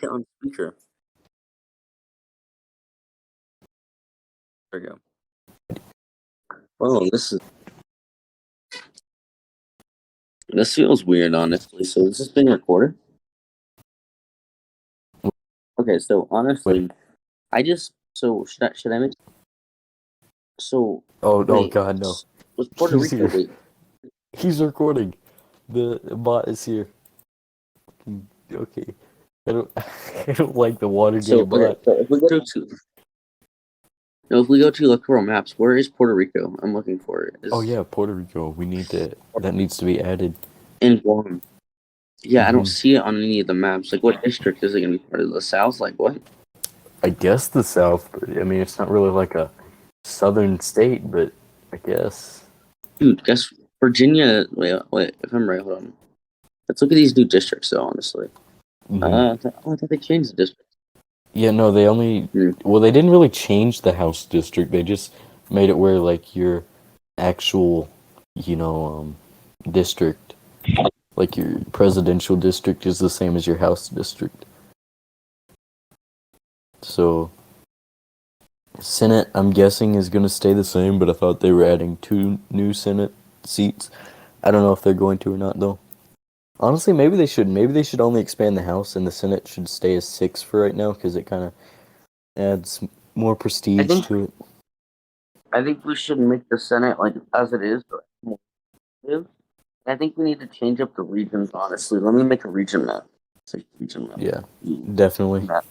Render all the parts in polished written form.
Get on speaker. There we go. Oh, this feels weird, honestly. So is this being recorded? Okay, so honestly, should I make so Oh wait God, no. was Puerto He's Rico here. wait He's recording. The bot is here. Okay. I don't I don't like the Watergate bot. so if we go to electoral maps, where is Puerto Rico? I'm looking for it. Oh yeah, Puerto Rico. That needs to be added. In Guam. Yeah, I don't Mhm. see it on any of the maps. Like, what district is it gonna be part of? The South? Like what? I guess the South, but I mean it's not really like a southern state, but I guess. Dude, guess Virginia. Wait. If I'm right, hold on. Let's look at these new districts, though. Honestly, I thought they changed the district. Yeah, no, they only well, they didn't really change the House district. They just made it where like your actual, district, like your presidential district is the same as your House district. So, Senate, I'm guessing, is going to stay the same, but I thought they were adding 2 new Senate seats. I don't know if they're going to or not, though. Honestly, maybe they should. Maybe they should only expand the House, and the Senate should stay as 6 for right now, because it kind of adds more prestige to it. I think we should make the Senate like as it is. I think we need to change up the regions. Honestly, let me make a region map. Yeah, definitely. Map.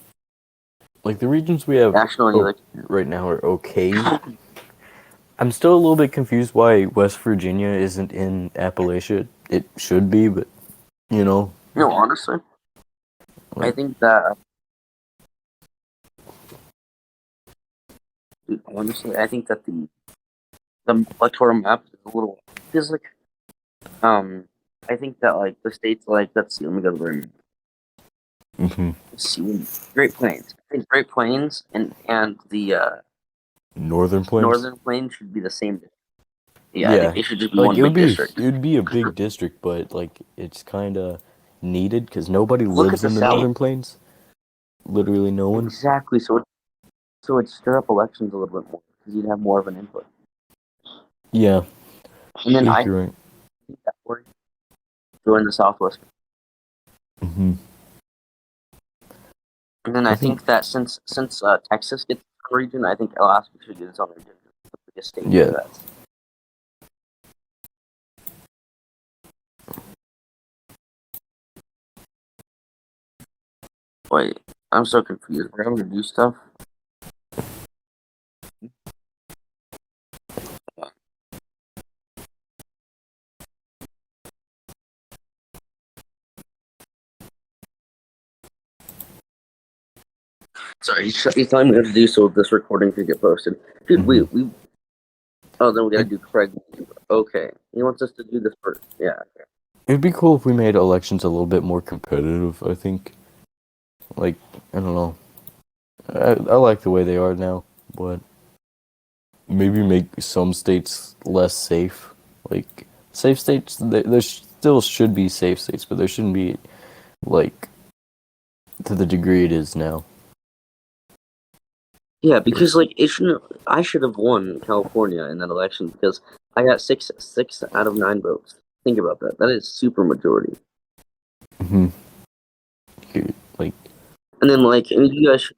Like the regions we have right now are okay. I'm still a little bit confused why West Virginia isn't in Appalachia. It should be, but honestly, I think that. I think that the electoral map is a little because like I think that like the states like let's see, let me go to the room. Let's see, Great Plains. I think Great Plains and the Northern Plains. Northern Plains should be the same. Yeah, I think it should just be like, one big district. It would be a big district, but like it's kind of needed because nobody lives in the Northern Plains. Literally no one. Exactly. So it'd stir up elections a little bit more because you'd have more of an input. Yeah. And then I think that works. Join the Southwest. Mm-hmm. And then I think that since Texas gets its own region, I think Alaska should get its own region. Like a state. Yeah. Wait, I'm so confused. We're having to do stuff. Sorry, he's telling me what to do so this recording can get posted. Dude, we oh, then we gotta do Craig. Okay, he wants us to do this first. Yeah. It'd be cool if we made elections a little bit more competitive, I think. Like, I don't know. I like the way they are now, but maybe make some states less safe. Like, safe states, there still should be safe states, but there shouldn't be, like, to the degree it is now. Yeah, because like I should have won California in that election because I got six out of 9 votes. Think about that. That is super majority. Like, and then you guys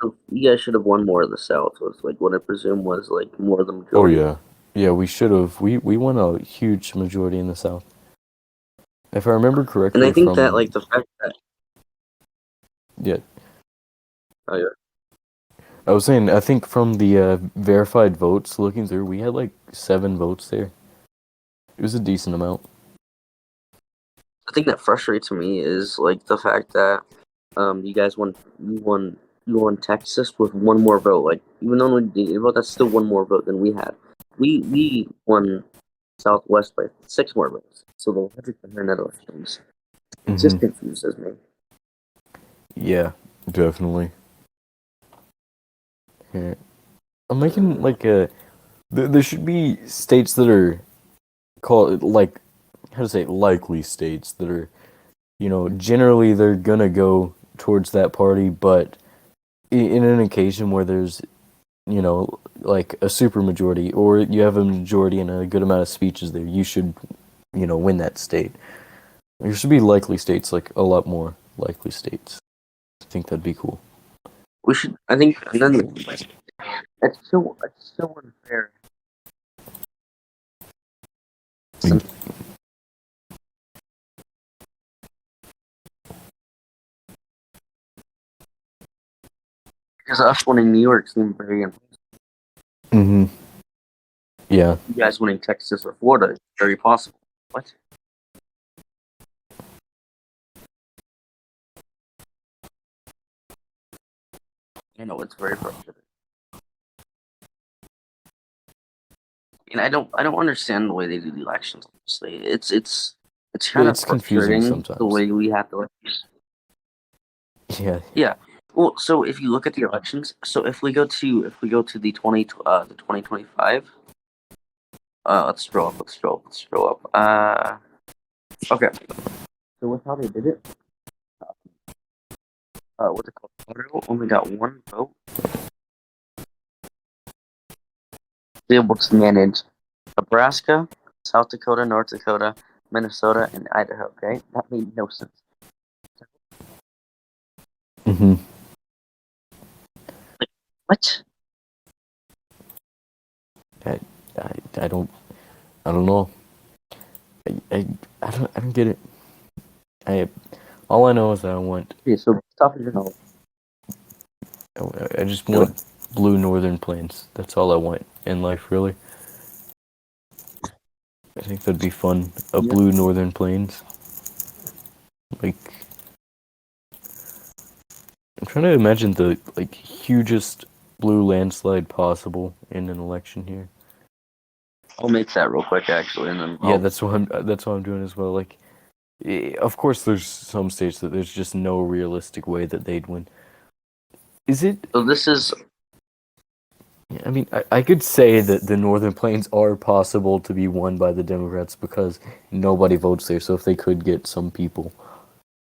should have won more of the South. Was like what I presume was like more of the majority. Oh yeah, we should have. We won a huge majority in the South, if I remember correctly. And I think that like the fact that Oh yeah. I was saying, I think from the verified votes looking through, we had like 7 votes there. It was a decent amount. The thing that frustrates me is like the fact that you guys won Texas with 1 more vote. Like even though we did vote, that's still 1 more vote than we had. We won Southwest by 6 more votes. So the logic behind that elections just confuses me. Yeah, definitely. Yeah. I'm making like there should be states that are called like, how to say, likely states that are, generally they're gonna go towards that party, but in an occasion where there's, like a super majority, or you have a majority and a good amount of speeches there, you should, win that state. There should be likely states, like a lot more likely states. I think that'd be cool. We should. I think. And then it's so unfair. Because us winning New York seemed very impossible. Mm-hmm. Yeah. You guys winning Texas or Florida is very possible. What? I know it's very frustrating. And I don't understand the way they do the elections. Honestly, it's kind of confusing frustrating sometimes. the way we have to. Yeah. Yeah. Well, so if you look at the elections, so if we go to the 2025, let's scroll up. Okay. So with how they did it, what's it called? Shapiro only got one vote. Be able to manage Nebraska, South Dakota, North Dakota, Minnesota, and Idaho. Okay, that made no sense. Mm-hmm. What? I don't know. I don't get it. All I know is that I want. Okay, so stop it. No. I just want blue northern plains. That's all I want in life, really. I think that'd be fun. Blue northern plains. Like, I'm trying to imagine the hugest blue landslide possible in an election here. I'll make that real quick, actually, and then that's what I'm doing as well. Like, of course, there's some states that there's just no realistic way that they'd win. Is it? So this is. I mean, I could say that the Northern Plains are possible to be won by the Democrats because nobody votes there. So if they could get some people,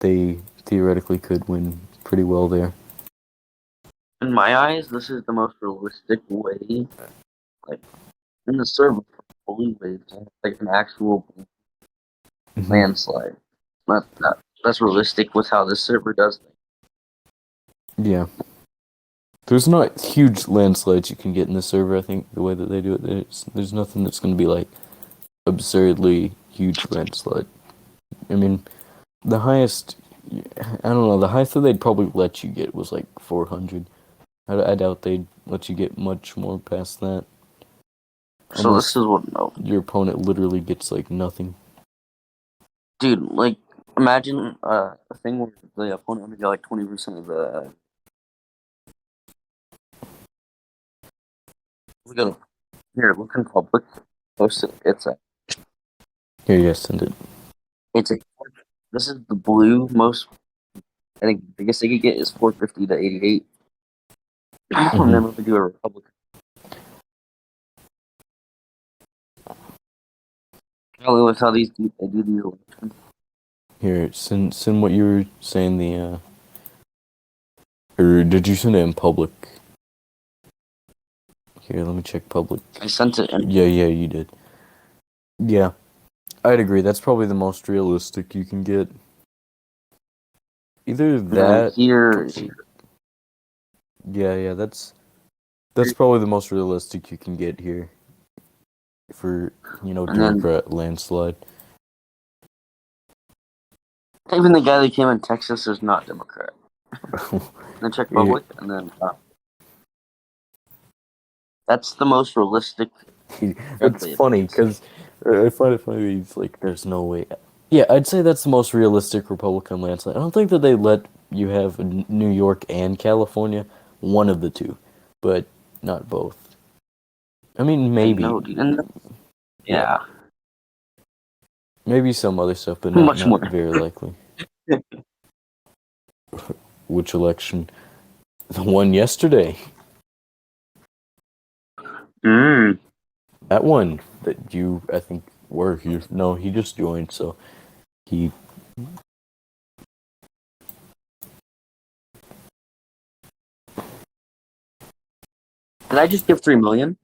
they theoretically could win pretty well there. In my eyes, this is the most realistic way, like in the server, fully way to have, like an actual landslide. That's realistic with how this server does things. Yeah. There's not huge landslides you can get in the server, I think, the way that they do it. There's nothing that's going to be, like, absurdly huge landslide. I mean, the highest, I don't know, the highest that they'd probably let you get was, like, 400. I doubt they'd let you get much more past that. So this is what, no. Your opponent literally gets, like, nothing. Dude, like, imagine a thing where the opponent only got, like, 20% of the... Here, look in public. Post it. It's a... Here, yes, send it. It's a... This is the blue most... I think the biggest they could get is 450 to 88. And then we do a Republican. Probably with how they do these elections. Here, send what you were saying, or did you send it in public? Here, let me check public. I sent it. Yeah, you did. Yeah, I'd agree. That's probably the most realistic you can get. Either that. Here. Yeah, that's probably the most realistic you can get here. For Democrat landslide. Even the guy that came in Texas is not Democrat. Then check public, and then that's the most realistic. That's funny because I find it funny that he's like, "There's no way." Yeah, I'd say that's the most realistic Republican landslide. I don't think that they let you have New York and California, one of the two, but not both. I mean, maybe. No, dude. Yeah. Maybe some other stuff, but not more. Very likely. Which election? The one yesterday. That one that you, I think, were here. No, he just joined, so he Did I just give 3 million?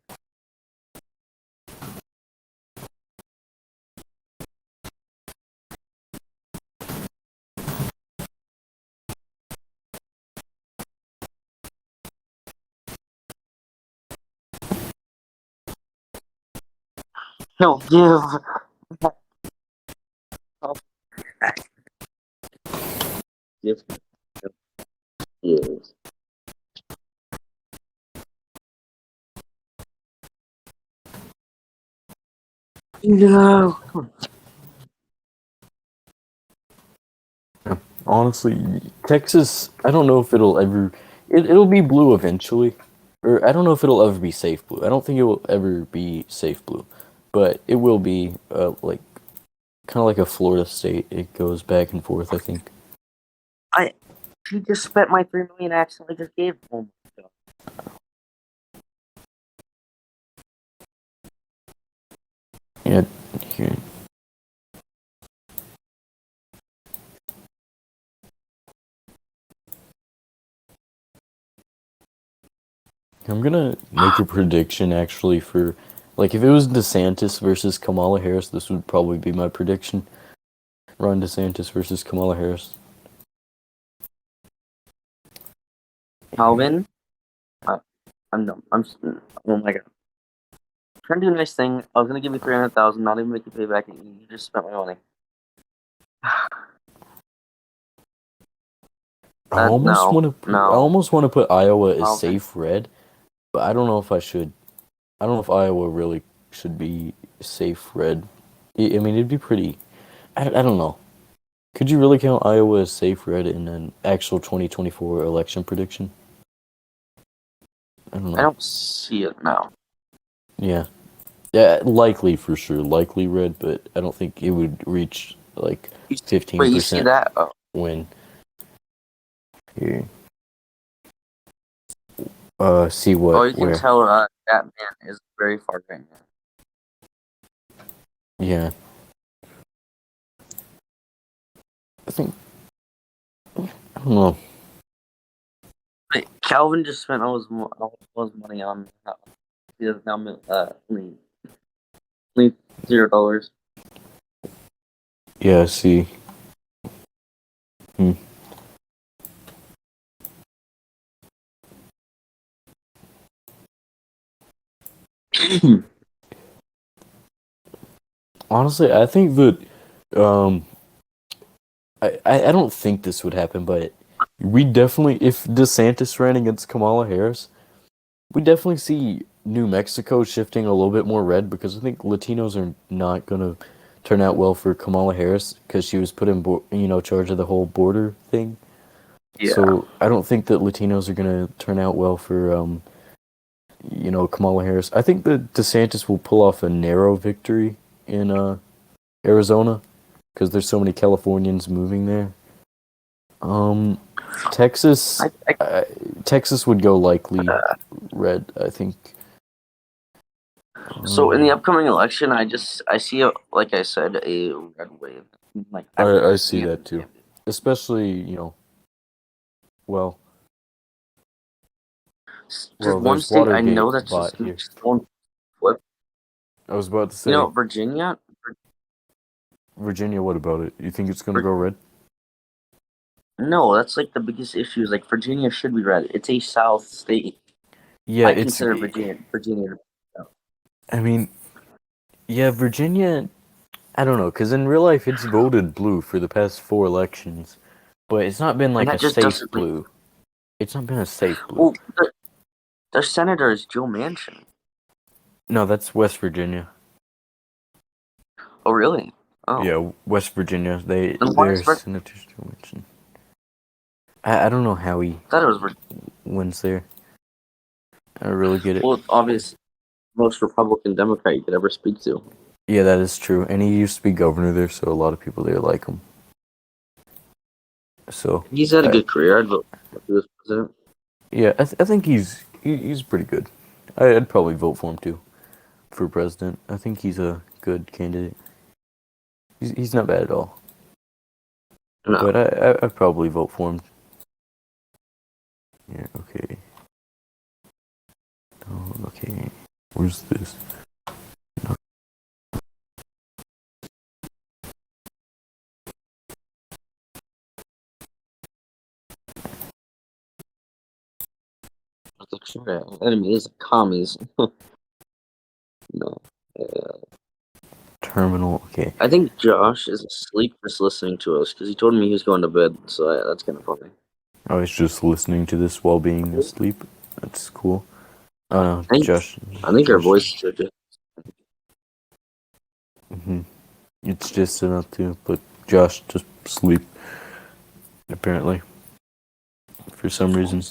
No, give. Oh, give. Yes. No. Honestly, Texas, I don't know if it'll ever. It'll be blue eventually. Or I don't know if it'll ever be safe blue. I don't think it will ever be safe blue. But it will be, like, kind of like a Florida state. It goes back and forth, I think. She just spent my 3 million. I accidentally just gave. Oh my god. Yeah, here. I'm gonna make a prediction actually for, like, if it was DeSantis versus Kamala Harris, this would probably be my prediction. Ron DeSantis versus Kamala Harris. Calvin. I'm dumb. Oh my god. Trying to do a nice thing. I was gonna give you 300,000. Not even make you pay back. And you just spent my money. I almost No. want to. I almost want to put Iowa as Calvin. safe red, but I don't know if I should. I don't know if Iowa really should be safe red. I mean, it'd be pretty. I don't know. Could you really count Iowa as safe red in an actual 2024 election prediction? I don't I know. don't see it now. Yeah. Yeah, likely for sure. Likely red, but I don't think it would reach like Wait, you see 15% that? Oh, win. Here. See oh, what? you can Where? tell that man is very far right now. Yeah. I think. I don't know. Wait, Calvin just spent all his money on. He has now only $0. Yeah, see. Hmm. Honestly, I think that um I don't think this would happen, but we definitely, if DeSantis ran against Kamala Harris, we definitely see New Mexico shifting a little bit more red because I think Latinos are not gonna turn out well for Kamala Harris because she was put in charge of the whole border thing. Yeah. So I don't think that Latinos are gonna turn out well for Kamala Harris. I think that DeSantis will pull off a narrow victory in Arizona because there's so many Californians moving there. Texas, Texas would go likely red, I think. So in the upcoming election, I see like I said, a red wave. Like I see that too, especially well, There's one there's state I Watergate know that's bot just here. going flip. I was about to You know, say Virginia. Virginia. What about it? You think it's gonna go red? No, that's like the biggest issue. Is like Virginia should be red. It's a South state. Yeah, I consider Virginia. I mean, yeah, Virginia. I don't know, because in real life it's voted blue for the past 4 elections, but it's not been And like that a just safe doesn't. blue. It's not been a safe blue. Well, their senator is Joe Manchin. No, that's West Virginia. Oh, really? Oh. Yeah, West Virginia. Then why Their is senators Joe Manchin. I don't know how he I thought it was Virginia. wins there. I don't really get it. Well, obviously, most Republican Democrat you could ever speak to. Yeah, that is true. And he used to be governor there, so a lot of people there like him. So He's had a good career. I'd vote if he was president. yeah, I think he's pretty good. I'd probably vote for him too, for president. I think he's a good candidate. He's not bad at all. No. But I'd probably vote for him. Yeah, okay. Where's this? Like, sure, enemy is commies. No. Terminal. Okay. I think Josh is asleep just listening to us because he told me he was going to bed. So that's kind of funny. I was just listening to this while being asleep. That's cool. Oh no, I think, Josh. I think our Josh. voices are just. It's just enough to put Josh to sleep. Apparently, for some reason.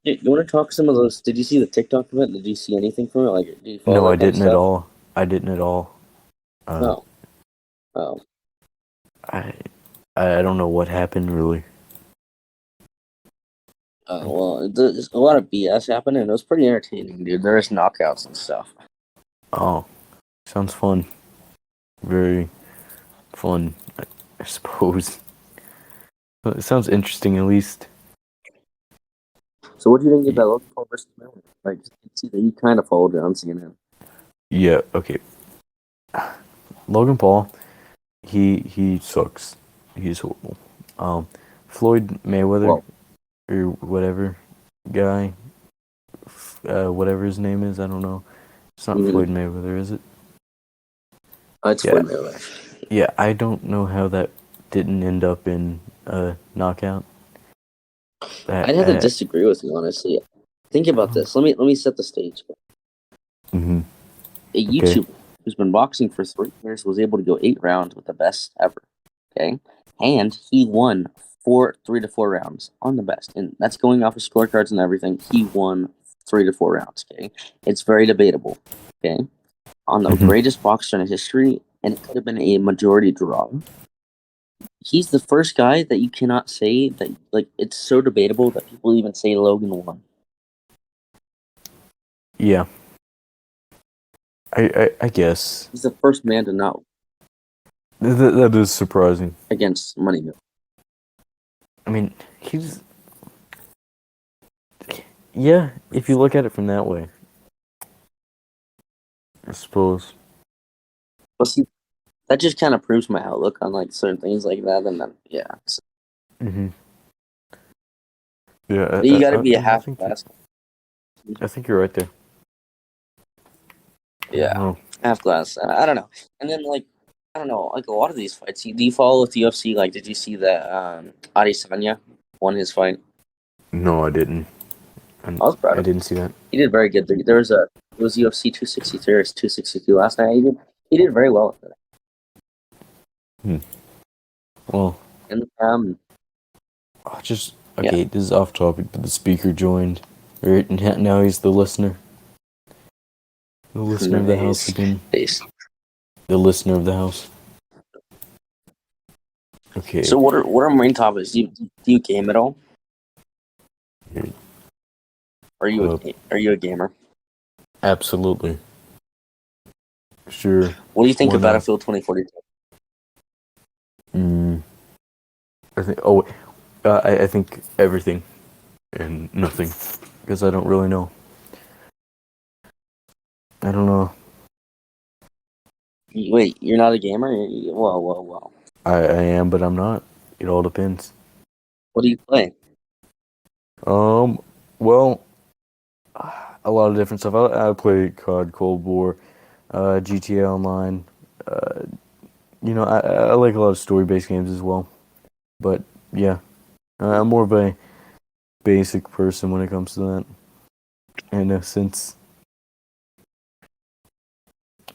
You want to talk some of those? Did you see the TikTok event? Did you see anything from it? Like, did you follow No, I that kind of didn't at stuff? all. I didn't at all. No. Oh. I I don't know what happened really. Well, there's a lot of BS happened, and it was pretty entertaining, dude. There's knockouts and stuff. Oh, sounds fun. Very fun, I suppose. Well, it sounds interesting at least. So, what do you think about Logan Paul versus Miller? Like, you can see that you kind of followed it on CNN. Yeah, okay. Logan Paul, he sucks. He's horrible. Floyd Mayweather Well, or whatever guy, whatever his name is, I don't know. It's not Floyd Mayweather, is it? it's Floyd Mayweather. Yeah, I don't know how that didn't end up in a knockout. I'd have to disagree with you, honestly. Think about this. Let me set the stage. Mm-hmm. A YouTuber who's been boxing for 3 years was able to go 8 rounds with the best ever. Okay, and he won 3 to 4 rounds on the best, and that's going off of scorecards and everything. He won 3 to 4 rounds. Okay, it's very debatable. Okay, on the greatest boxer in history, and it could have been a majority draw. He's the first guy that you cannot say that, like, it's so debatable that people even say Logan won. Yeah. I guess. He's the first man to not That is surprising. against Moneymill. I mean, he's... Yeah, if you look at it from that way. I suppose. Well, see, that just kind of proves my outlook on, like, certain things like that, and then, yeah. So, Yeah, you got to be a I half think glass. I think you're right there. Yeah, half glass. I don't know. And then, like, I don't know, like, a lot of these fights. Do you follow with the UFC? Like, did you see that Adesanya won his fight? No, I didn't. I was proud I of him. didn't see that. He did very good. It was UFC 263 or 262 last night. He did very well with it. Well, And this is off topic, but the speaker joined. Or now he's the listener. The listener of the house again. The listener of the house. Okay. So what are main topics? Do you game at all? Are you a gamer? Absolutely. Sure. What do you think of Battlefield 2042? I think everything and nothing, because I don't really know. I don't know. Wait, you're not a gamer? Whoa. I am, but I'm not. It all depends. What do you play? Well, a lot of different stuff. I play COD, Cold War, GTA Online. I like a lot of story-based games as well. But yeah, I'm more of a basic person when it comes to that. And since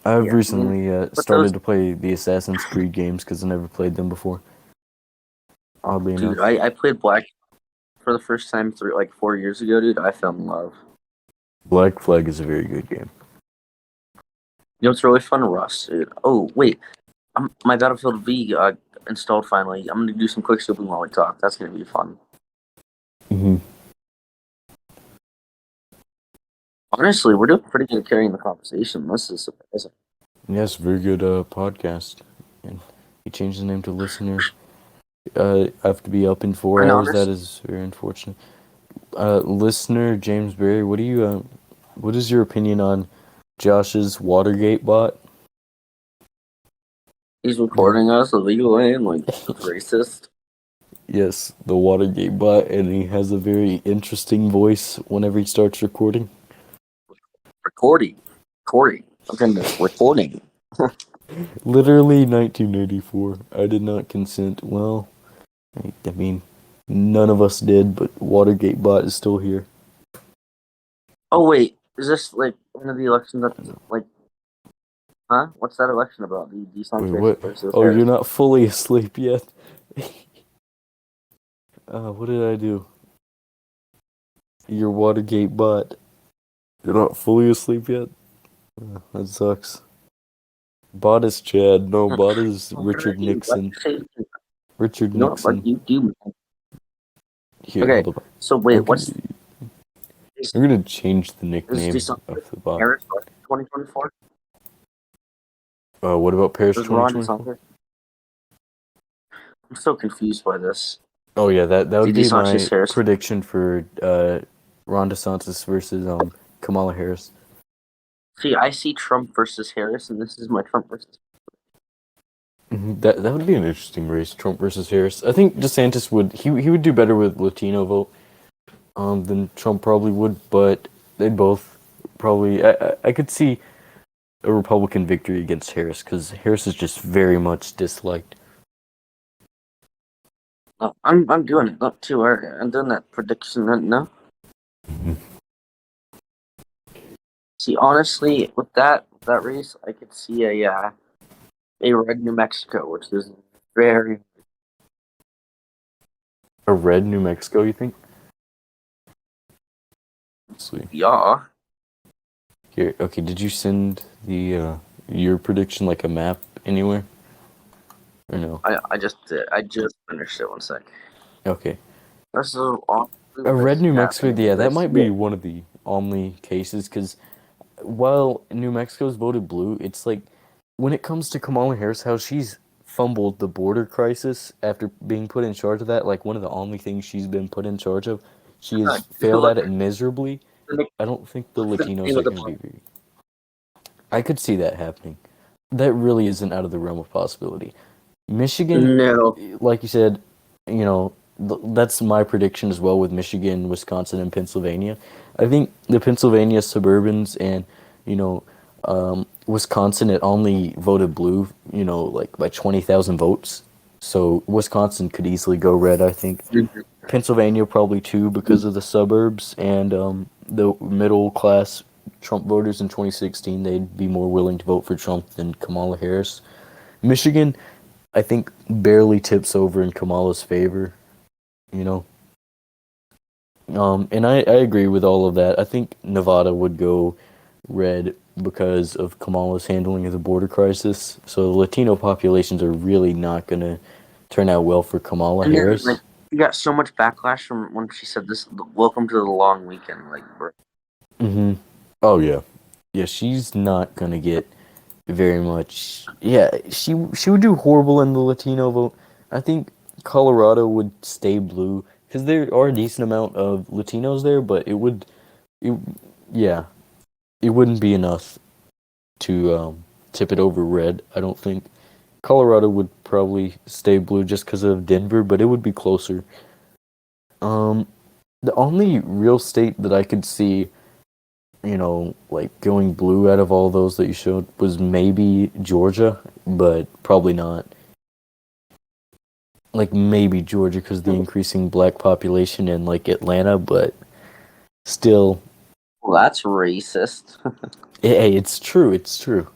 I've recently started to play the Assassin's Creed games because I never played them before. Oddly enough. Dude, I played Black for the first time 4 years ago, dude. I fell in love. Black Flag is a very good game. You know, it's really fun, Rust, dude. Oh, wait. My Battlefield V installed finally. I'm going to do some quick scooping while we talk. That's going to be fun. Honestly, we're doing pretty good carrying the conversation. This is surprising. Yes, very good podcast. And he changed the name to Listener. I have to be up in 4 hours. That is very unfortunate. Listener James Berry, what is your opinion on Josh's Watergate bot? He's recording us illegally and like it's racist. Yes, the Watergate bot, and he has a very interesting voice whenever he starts recording. Recording. Okay, recording. Literally 1984. I did not consent. Well, I mean, none of us did, but Watergate bot is still here. Oh wait, is this like one of the elections that's like, huh? What's that election about? The Wait, DeSantis what? versus Oh, Harris. you're not fully asleep yet? What did I do? Your Watergate bot. You're not fully asleep yet? That sucks. Bot is Chad. No, bot is What did I Richard do? What Nixon. did I say? Richard You know what Nixon. you do? Here, Okay, hold up. so wait, I'm what's gonna, I'm gonna change the is nickname DeSantis of the bot. Harris 2024? What about Paris Is Ron 2024? DeSantis? I'm so confused by this. Oh yeah, that The would be my DeSantis Harris. prediction for Ron DeSantis versus Kamala Harris. See, I see Trump versus Harris, and this is my Trump versus. That would be an interesting race, Trump versus Harris. I think DeSantis he would do better with Latino vote than Trump probably would, but they'd both probably. I could see a Republican victory against Harris because Harris is just very much disliked. Oh, I'm doing it. Not too early. I'm doing that prediction right now. See, honestly, with that race, I could see a red New Mexico, which is very A red New Mexico, you think? Let's see. yeah. Here, okay. Did you send the your prediction like a map anywhere? Or no? I just did. I just finished it. 1 sec. Okay. This is all. A red New Mexico, happening, yeah, but I that might see be it. one of the only cases because while New Mexico's voted blue, it's like when it comes to Kamala Harris, how she's fumbled the border crisis after being put in charge of that, like one of the only things she's been put in charge of, she has failed at Look, it miserably. I don't think the what's the Latinos name are of the going to be park? very. I could see that happening. That really isn't out of the realm of possibility. Michigan, No. like you said, you know, that's my prediction as well with Michigan, Wisconsin, and Pennsylvania. I think the Pennsylvania Suburbans and, you know, Wisconsin, it only voted blue, you know, like by 20,000 votes. So Wisconsin could easily go red, I think. Pennsylvania probably too because of the suburbs and the middle class Trump voters in 2016. They'd be more willing to vote for Trump than Kamala Harris. Michigan, I think, barely tips over in Kamala's favor, you know. And I agree with all of that. I think Nevada would go red because of Kamala's handling of the border crisis. So the Latino populations are really not going to turn out well for Kamala And then like Harris. you got so much backlash from when she said this. Welcome to the long weekend. Like, bro. Mm-hmm. Oh yeah, yeah. She's not gonna get very much. Yeah, she would do horrible in the Latino vote. I think Colorado would stay blue because there are a decent amount of Latinos there, but it, yeah, it wouldn't be enough to tip it over red. I don't think Colorado would probably stay blue just because of Denver, but it would be closer. Um, the only real state that I could see, you know, like going blue out of all those that you showed was maybe Georgia, but probably not. Like maybe Georgia because the increasing black population in like Atlanta, but still, Well, that's racist. hey, it's true. It's true.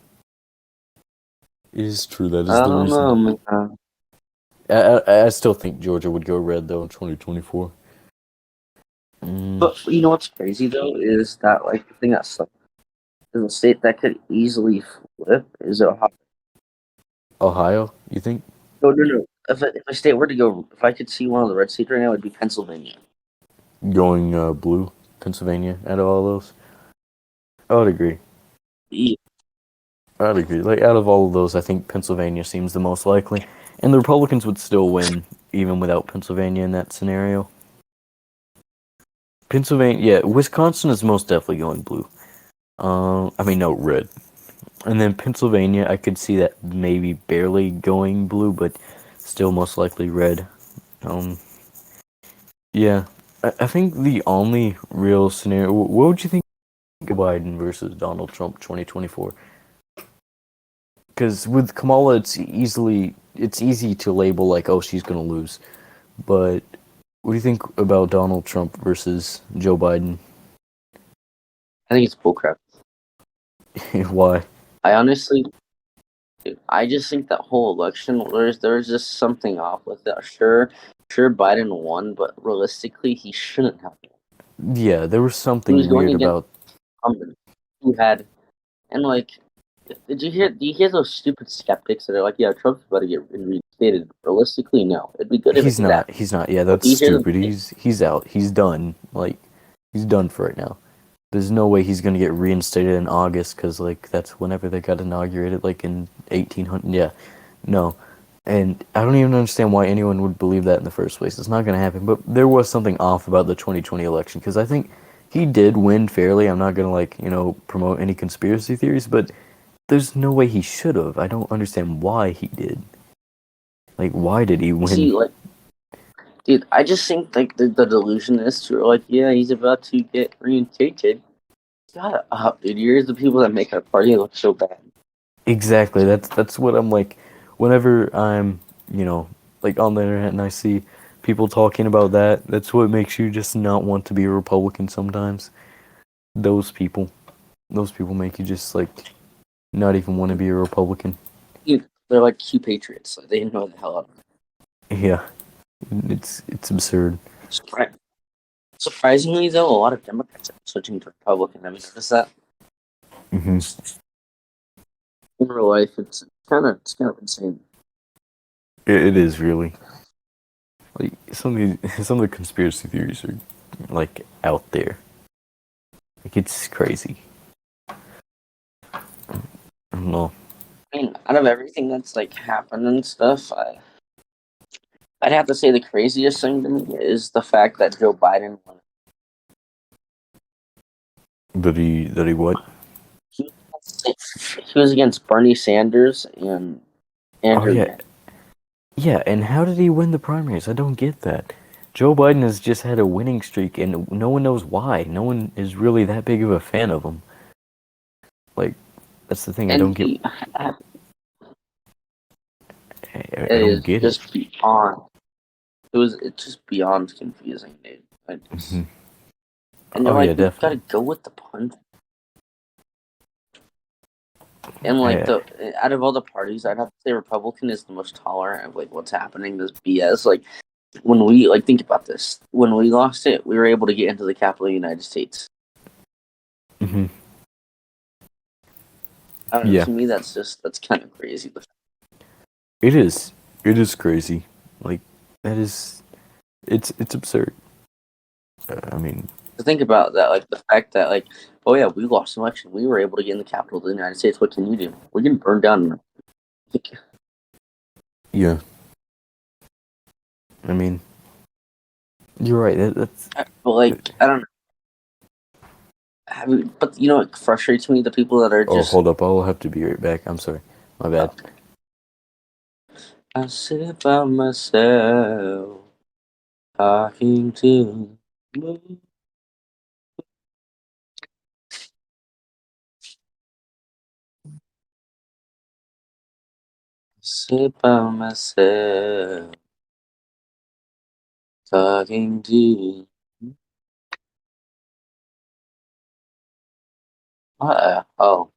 It is true. That is I the don't reason. know, man. I still think Georgia would go red though in 2024. But you know what's crazy though is that like the thing that's like, is a state that could easily flip is Ohio. Ohio, you think? No. If a state were to go, if I could see one of the red states right now, it'd be Pennsylvania. Going blue, Pennsylvania, out of all those? I would agree. Yeah. I'd agree. Like out of all of those, I think Pennsylvania seems the most likely, and the Republicans would still win even without Pennsylvania in that scenario. Pennsylvania, yeah, Wisconsin is most definitely going blue. I mean, no, red. And then Pennsylvania, I could see that maybe barely going blue, but still most likely red. Um, yeah, I think the only real scenario. What would you think of Biden versus Donald Trump 2024? Because with Kamala, it's easy to label like, oh, she's gonna lose. But what do you think about Donald Trump versus Joe Biden? I think it's bullcrap. Why? I honestly, I just think that whole election, there's just something off with it. Sure, Biden won, but realistically, he shouldn't have won. Yeah, there was He was something going weird against about. incumbent who had, and like, do you hear those stupid skeptics that are like, yeah, Trump's about to get reinstated? Realistically, no. It'd be good if it He's did that. not. He's not. Yeah, But that's do you hear them? stupid. He's out. He's done. Like, he's done for right now. There's no way he's gonna get reinstated in August because like that's whenever they got inaugurated, like in 1800. Yeah, no, and I don't even understand why anyone would believe that in the first place. It's not gonna happen. But there was something off about the 2020 election because I think he did win fairly. I'm not gonna like promote any conspiracy theories, but there's no way he should have. I don't understand why he did. Like, why did he win? See, like, dude, I just think like the delusion is to like, yeah, he's about to get reinstated. Shut up, dude. You're the people that make our party look so bad. Exactly. That's what I'm like. Whenever I'm, you know, like on the internet and I see people talking about that, that's what makes you just not want to be a Republican sometimes. Those people, those people make you just like not even want to be a Republican. Dude, they're like Q patriots. Like, they know the hell out of it. Yeah, it's absurd. Surprisingly, though, a lot of Democrats are switching to Republican. Have you noticed that? Hmm. In real life, it's kind of insane. It is really like some of the conspiracy theories are like out there. Like it's crazy. I don't know. I mean, out of everything that's like happened and stuff, I'd have to say the craziest thing to me is the fact that Joe Biden won. That he what? He he was against Bernie Sanders and Oh Andrew yeah, Yang. yeah, and how did he win the primaries? I don't get that. Joe Biden has just had a winning streak, and no one knows why. No one is really that big of a fan of him. Like, that's the thing. I don't And get. he I it don't is get it. just beyond. It's just beyond confusing, dude. Hmm. And they're Oh yeah, like, we gotta definitely. go with the punch. And like I, the out of all the parties, I'd have to say Republican is the most tolerant of like what's happening. This BS. Like when we like think about this, when we lost it, we were able to get into the capital of the United States. hmm. I don't know. Yeah, To me, that's kind of crazy. it is. It is crazy. Like that is. It's absurd. I mean, To think about that, like the fact that like, oh yeah, we lost an election, we were able to get in the capital of the United States. What can you do? We're getting burned down. yeah. I mean, you're right. That's. But like, I don't know. But you know, it frustrates me the people that are Oh, just. hold up. I'll have to be right back. I'm sorry. My bad. I sit by myself talking to. Sit by myself, talking to you. What the hell?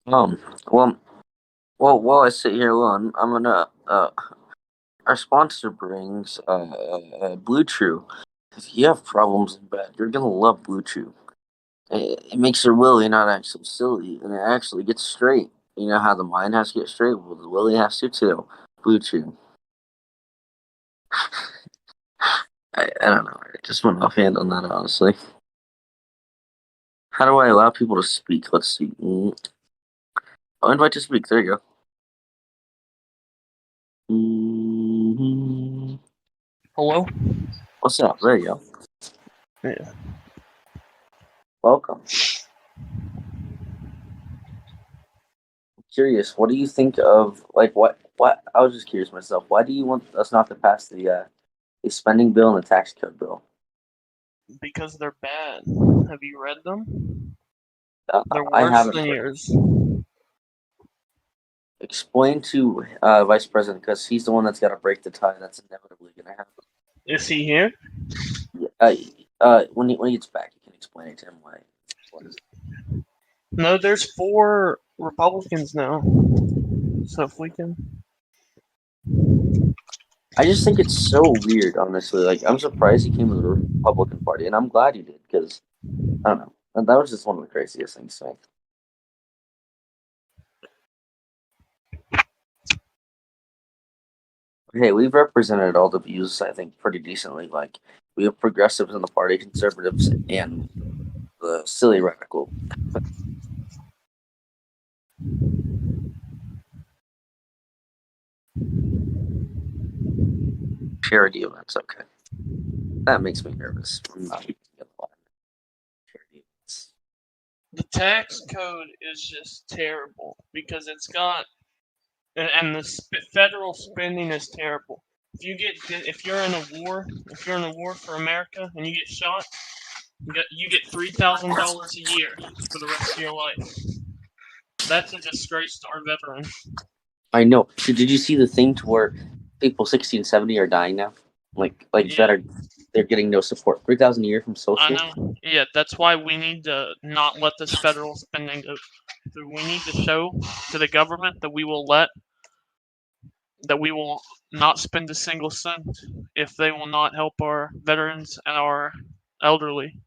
Um, well, while I sit here alone, I'm gonna, our sponsor brings, Blue Chew. If you have problems in bed, you're gonna love Blue Chew. It makes your willy not actually silly, and it actually gets straight. You know how the mind has to get straight? Well, the willy has to too. Blue Chew. I don't know. I just went offhand on that, honestly. How do I allow people to speak? Let's see. I'll invite to speak. There you go. Hello? What's up? There you go. Yeah. Welcome. I'm curious. What do you think of what? I was just curious myself. Why do you want us not to pass the spending bill and the tax code bill? Because they're bad. Have you read them? Uh, They're I worse haven't. than yours. Explain to Vice President because he's the one that's got to break the tie. That's inevitably going to happen. Is he here? When he gets back, you can explain it to him why. No, there's 4 Republicans now. So if we can. I just think it's so weird, honestly. Like, I'm surprised he came to the Republican Party, and I'm glad he did because I don't know. And that was just one of the craziest things to me. Hey, we've represented all the views, I think, pretty decently. Like, we have progressives in the party, conservatives, and the silly radical. Charity events, okay. That makes me nervous. I'm not even gonna lie. Charity events. The tax code is just terrible because it's got. And the federal spending is terrible. If you're in a war for America and you get shot, you get $3,000 a year for the rest of your life. That's a disgrace to our veterans. I know. Did you see the thing to where people 60 and 70 are dying now? Yeah. They're getting no support. 3,000 a year from social. I know. Yeah, that's why we need to not let this federal spending go through. We need to show to the government that we will not spend a single cent if they will not help our veterans and our elderly.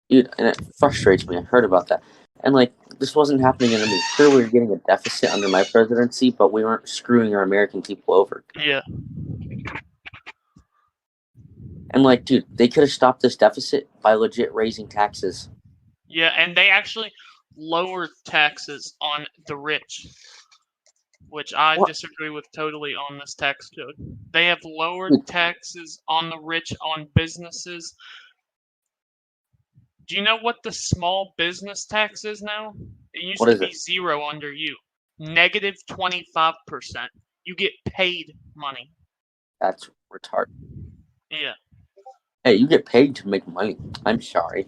Dude, and it frustrates me. I heard about that. And this wasn't happening under me. Sure, we were getting a deficit under my presidency, but we weren't screwing our American people over. Yeah. And dude, they could have stopped this deficit by legit raising taxes. Yeah, and they actually lowered taxes on the rich, which I disagree with totally on this tax code. They have lowered taxes on the rich on businesses. Do you know what the small business tax is now? It used What to is be it? 0 under you. Negative 25%. You get paid money. That's retarded. Yeah. Hey, you get paid to make money. I'm sorry.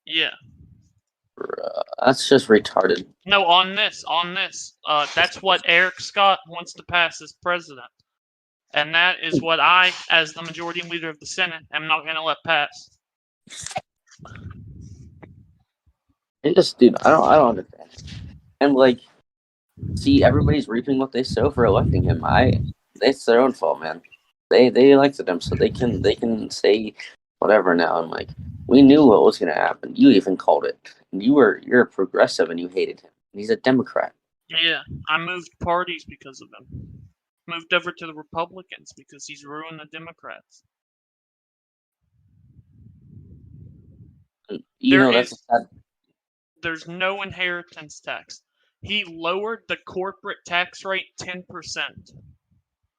Yeah. That's just retarded. No, on this. That's what Eric Scott wants to pass as president. And that is what I, as the majority leader of the Senate, am not going to let pass. It just, dude, I don't understand. And see, everybody's reaping what they sow for electing him. It's their own fault, man. They elected him, so they can say whatever now. And we knew what was gonna happen. You even called it. You're a progressive and you hated him. He's a Democrat. Yeah, I moved parties because of him. Moved over to the Republicans because he's ruined the Democrats. There's no inheritance tax. He lowered the corporate tax rate 10%.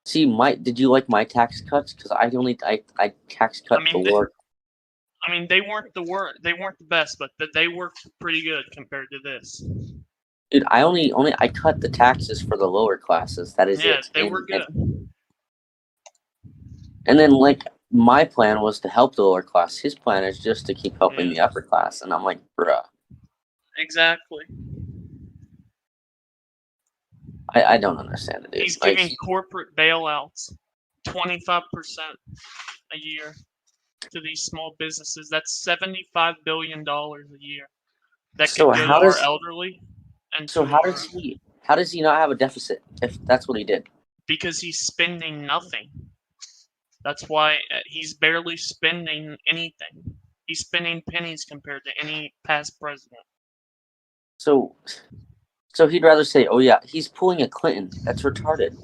See, did you like my tax cuts? Because I tax cut the lower. They weren't the best, but they worked pretty good compared to this. Dude, I cut the taxes for the lower classes. That is it. Yeah, they were good. And then my plan was to help the lower class. His plan is just to keep helping the upper class, and I'm like, bruh. Exactly. I don't understand it, dude. He's giving corporate bailouts 25% a year to these small businesses. That's $75 billion a year. That could go to our elderly. And so how does he not have a deficit if that's what he did? Because he's spending nothing. That's why he's barely spending anything. He's spending pennies compared to any past president. So he'd rather say, "Oh yeah, he's pulling a Clinton." That's retarded.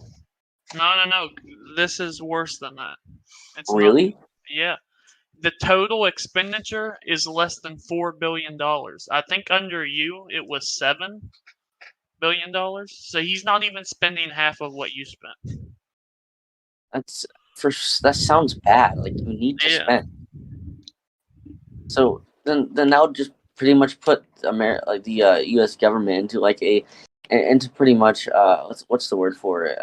No. This is worse than that. Really? Yeah. The total expenditure is less than $4 billion. I think under you, it was $7 billion. So he's not even spending half of what you spent. That's that sounds bad. Like you need to Yeah. spend. So then that would just pretty much put the U.S. government into like into pretty much what's the word for it?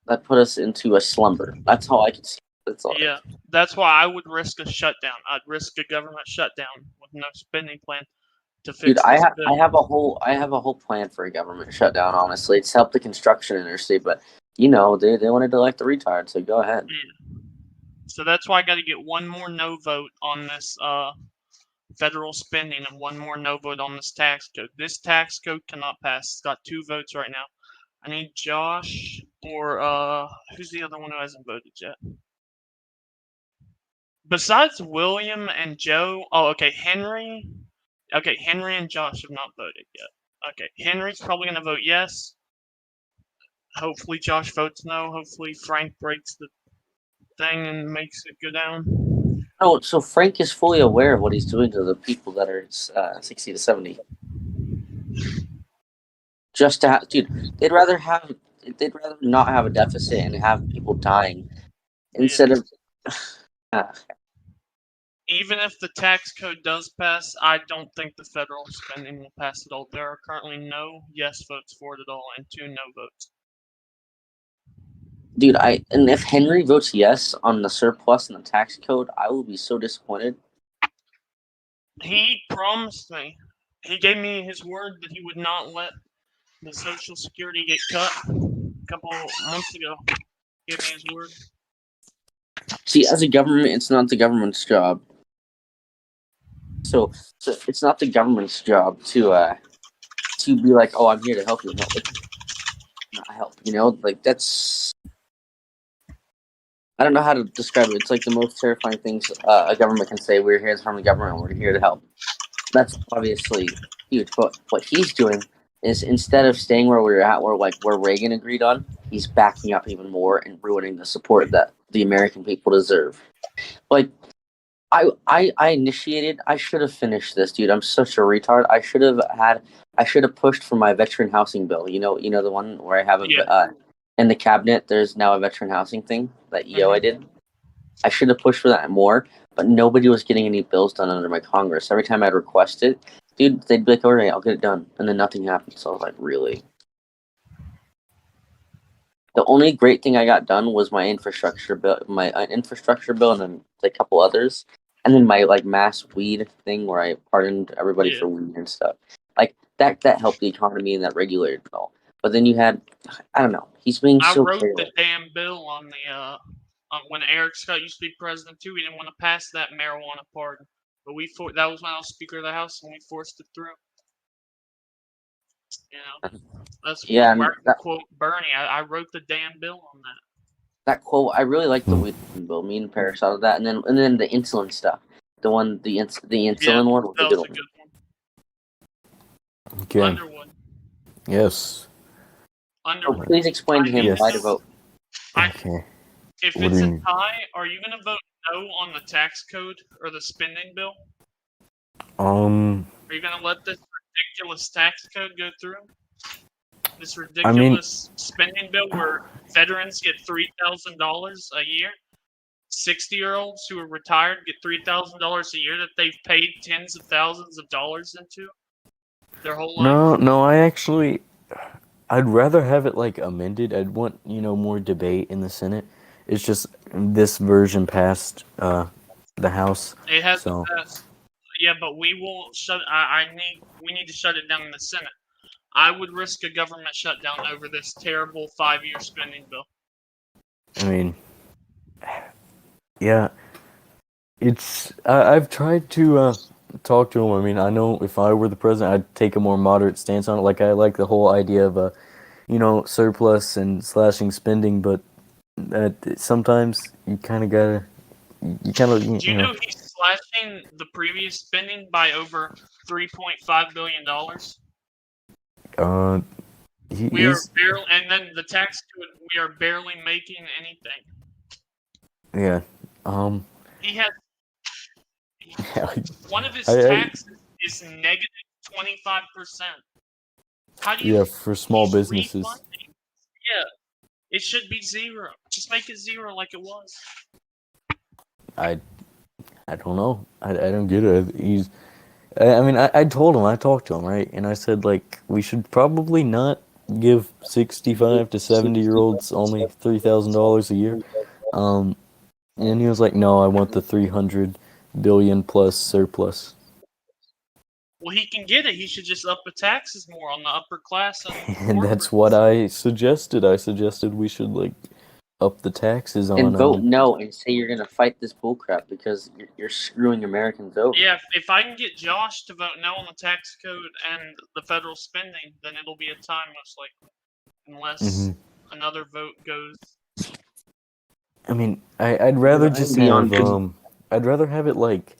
That put us into a slumber. That's how I could see it. That's all. Yeah. That's why I would risk a shutdown. I'd risk a government shutdown with no spending plan to Dude, fix this bill. I have a whole plan for a government shutdown. Honestly, it's helped the construction industry, but you know they wanted to elect the retard, so go ahead. Yeah. So that's why I got to get one more no vote on this federal spending and one more no vote on this tax code. This tax code cannot pass. It's got 2 votes right now. I need Josh or who's the other one who hasn't voted yet? Besides William and Joe, okay, Henry. Okay, Henry and Josh have not voted yet. Okay, Henry's probably gonna vote yes. Hopefully Josh votes no. Hopefully Frank breaks the thing and makes it go down. No, so Frank is fully aware of what he's doing to the people that are 60 to 70. Just to have, dude, they'd rather not have a deficit and have people dying instead of. Even if the tax code does pass, I don't think the federal spending will pass at all. There are currently no yes votes for it at all and 2 no votes. Dude, and if Henry votes yes on the surplus and the tax code, I will be so disappointed. He promised me. He gave me his word that he would not let the Social Security get cut a couple months ago. He gave me his word. See, as a government, it's not the government's job. So it's not the government's job to be like, oh, I'm here to help you. No, it's not help. You know, like that's. I don't know how to describe it. It's like the most terrifying things a government can say. We're here from the government. We're here to help. That's obviously huge. But what he's doing is instead of staying where we're at, where Reagan agreed on, he's backing up even more and ruining the support that the American people deserve. Like, I initiated. I should have finished this, dude. I'm such a retard. I should have pushed for my veteran housing bill. You know the one where I have in the cabinet. There's now a veteran housing thing that I did. I should have pushed for that more, but nobody was getting any bills done under my Congress. Every time I'd request it, dude, they'd be like, all right, I'll get it done. And then nothing happened. So I was like, really? The only great thing I got done was my infrastructure bill, and then a couple others. And then my mass weed thing where I pardoned everybody for weed and stuff. Like that helped the economy and that regulated it all. But then you had, I don't know, he's being so I wrote careless. the damn bill on the when Eric Scott used to be president too. We didn't want to pass that marijuana pardon, but that was when I was Speaker of the House and we forced it through. You know, that's where I can quote Bernie. I wrote the damn bill on that. That quote, I really like the weed bill. Me and Paris out of that, and then the insulin stuff. The insulin one was a good one. Okay. Underwood. Yes. Underwood. Please explain to him why to vote. Okay. If it's a tie, are you going to vote no on the tax code or the spending bill? Are you going to let this ridiculous tax code go through? This ridiculous spending bill where veterans get $3,000 a year? 60-year-olds who are retired get $3,000 a year that they've paid tens of thousands of dollars into their whole life? No, I'd rather have it amended. I'd want, more debate in the Senate. It's just this version passed the House. It hasn't passed. Yeah, but we will shut. We need to shut it down in the Senate. I would risk a government shutdown over this terrible 5-year spending bill. I mean, yeah, it's. I've tried to talk to him. I mean, I know if I were the president, I'd take a more moderate stance on it. Like I like the whole idea of surplus and slashing spending, but sometimes you kind of gotta. Do you know he's slashing the previous spending by over $3.5 billion? We are barely, and then the tax code, we are barely making anything. Yeah, He has yeah, one of his I taxes is negative 25%. How do you? yeah, for small He's businesses, refunding. Yeah, it should be 0. Just make it 0 like it was. I I don't know. I don't get it. I mean, I told him, I talked to him, right? And I said, like, we should probably not give 65 to 70-year-olds only $3,000 a year. Um, and he was like, no, I want the 300 billion plus surplus. Well, he can get it. He should just up the taxes more on the upper class and And that's what I suggested. I suggested we should, like, up the taxes And on vote no and say you're gonna fight this bullcrap because you're screwing Americans over. Yeah, if I can get Josh to vote no on the tax code and the federal spending, then it'll be a tie most likely, unless another vote goes. I mean, I'd rather I'm just beyond have, I'd rather have it, like,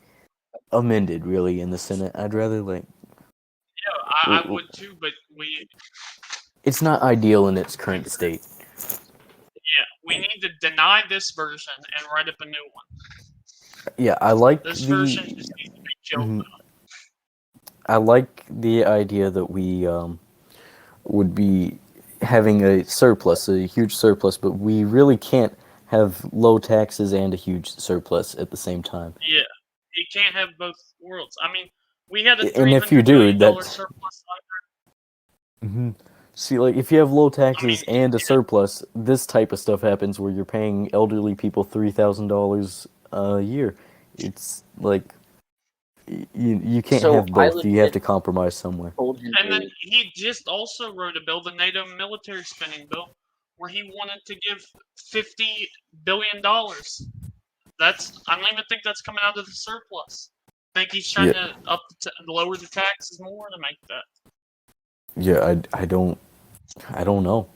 amended, really, in the Senate. I'd rather, like... Yeah, I would too, but It's not ideal in its current state. we need to deny this version and write up a new one. Yeah, I like This version just needs to be killed. I like the idea that we would be having a surplus, a huge surplus, but we really can't have low taxes and a huge surplus at the same time. Yeah, you can't have both worlds. I mean, we had a And if you do, $300 billion that's... surplus. See, like, if you have low taxes and a surplus, this type of stuff happens where you're paying elderly people $3,000 a year. It's like... You can't So have both. I You have to compromise somewhere. And then he just also wrote a bill, the NATO military spending bill, where he wanted to give $50 billion. I don't even think that's coming out of the surplus. I think he's trying to lower the taxes more to make that. Yeah, I don't know.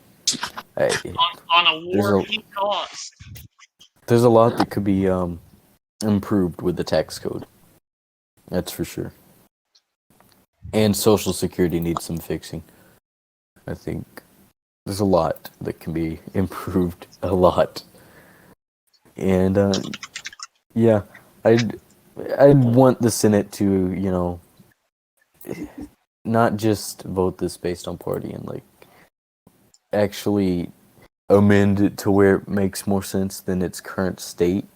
On a war he caused. There's a lot that could be improved with the tax code. That's for sure. And Social Security needs some fixing. I think there's a lot that can be improved. A lot. And yeah, I'd want the Senate to, not just vote this based on party and, like, actually amend it to where it makes more sense than its current state.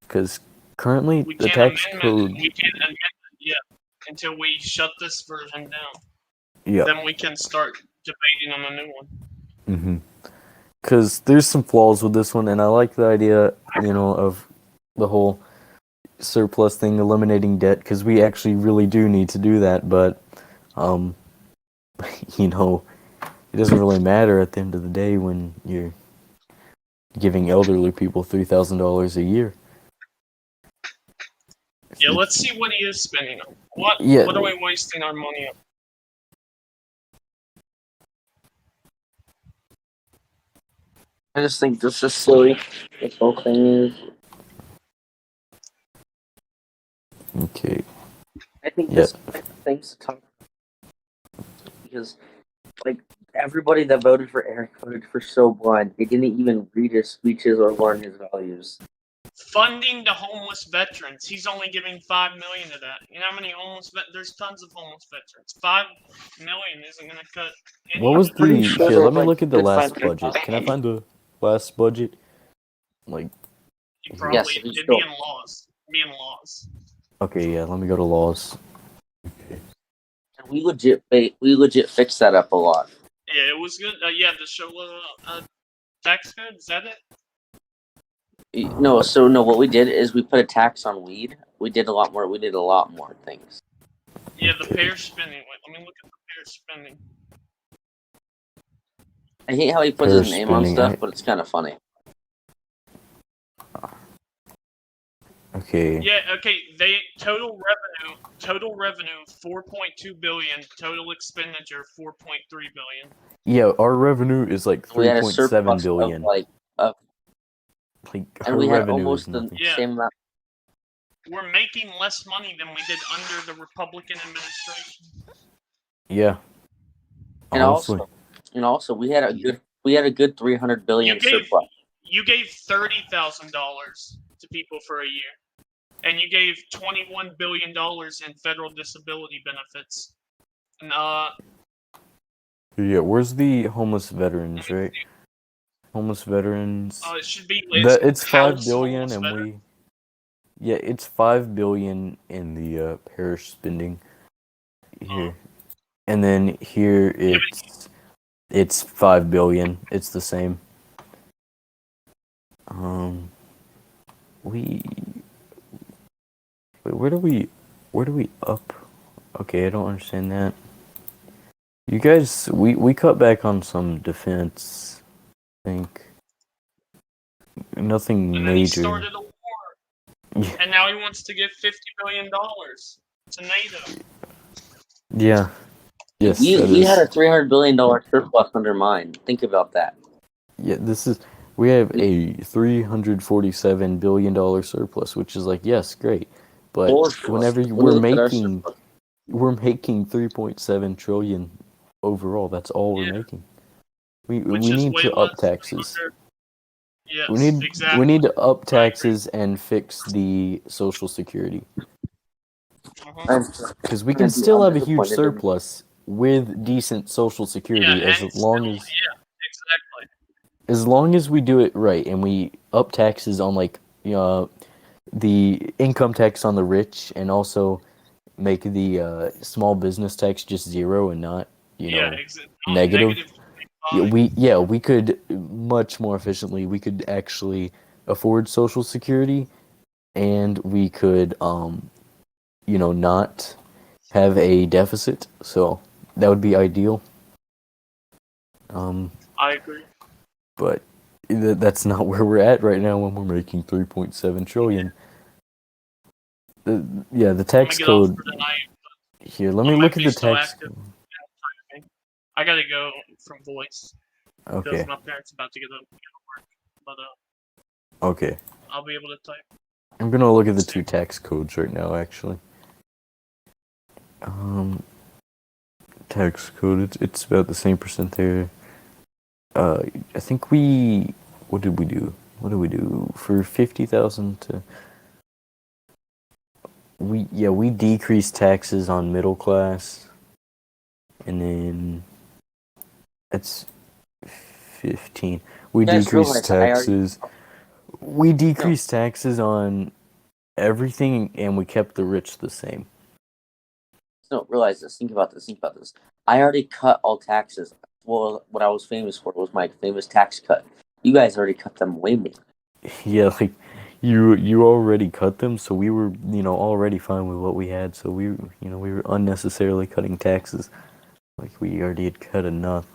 Because currently the tax code... We can't amend it until we shut this version down. Yeah. Then we can start debating on a new one. Because there's some flaws with this one, and I like the idea, of the whole surplus thing, eliminating debt, because we actually really do need to do that, but, it doesn't really matter at the end of the day when you're giving elderly people $3,000 a year. Yeah, let's see what he is spending on. What are we wasting our money on? I just think this is silly. This whole thing is. Okay. I think this thing's to talk because, like, everybody that voted for Eric voted for so blind. They didn't even read his speeches or learn his values. Funding the homeless veterans. He's only giving $5 million to that. You know how many there's tons of homeless veterans. $5 million isn't going to cut. What was the... Here, let me look at the Good last fun. budget. Can I find the last budget? Like... Probably, it'd be in laws. Okay, yeah, let me go to laws. And we legit fixed that up a lot. Yeah, it was good. The show tax code, is that it? No, what we did is we put a tax on weed. We did a lot more things. Yeah, the pair spending. Wait, let me look at the pair spending. I hate how he puts his name on stuff, but it's kind of funny. Okay. Yeah, okay, total revenue 4.2 billion, total expenditure 4.3 billion. Yeah, our revenue is like 3.7 billion. And we had almost the same amount. We're making less money than we did under the Republican administration. Yeah. And also we had a good 300 billion surplus. you gave $30,000 to people for a year, and you gave $21 billion in federal disability benefits. And Yeah, where's the homeless veterans, right? Homeless veterans. it should be It's $5 House billion, homeless and veterans. it's $5 billion in the parish spending here, and then here it's $5 billion. It's the same. Wait, where do we up? Okay, I don't understand that. You guys, we cut back on some defense. I think nothing And then he major. started a war. Yeah. And now he wants to give $50 billion to NATO. Yeah. Yes. We had a $300 billion surplus under mine. Think about that. Yeah, we have a $347 billion surplus, which is like, yes, great. But whenever we're making 3.7 trillion overall, that's all we're making. We need to up taxes. Yes, We need to up taxes and fix the Social Security. Because we can still have a huge surplus with decent Social Security exactly. As long as we do it right and we up taxes on the income tax on the rich, and also make the small business tax just zero and not negative. We could much more efficiently. We could actually afford Social Security, and we could not have a deficit. So that would be ideal. I agree. But that's not where we're at right now when we're making 3.7 trillion. The tax code. Here, let me look at the tax code. I gotta go from voice. Okay. Because my parents about to get up and work. But okay. I'll be able to type. I'm gonna look at the two tax codes right now, actually. Tax code. It's about the same percent there. I think what did we do? What did we do for 50,000 to? We decreased taxes on middle class, and then that's 15. We decreased taxes. We decreased taxes on everything, and we kept the rich the same. No, realize this. Think about this. I already cut all taxes. Well, what I was famous for was my famous tax cut. You guys already cut them way more. Yeah, like you already cut them, so we were already fine with what we had. So we were unnecessarily cutting taxes. Like we already had cut enough.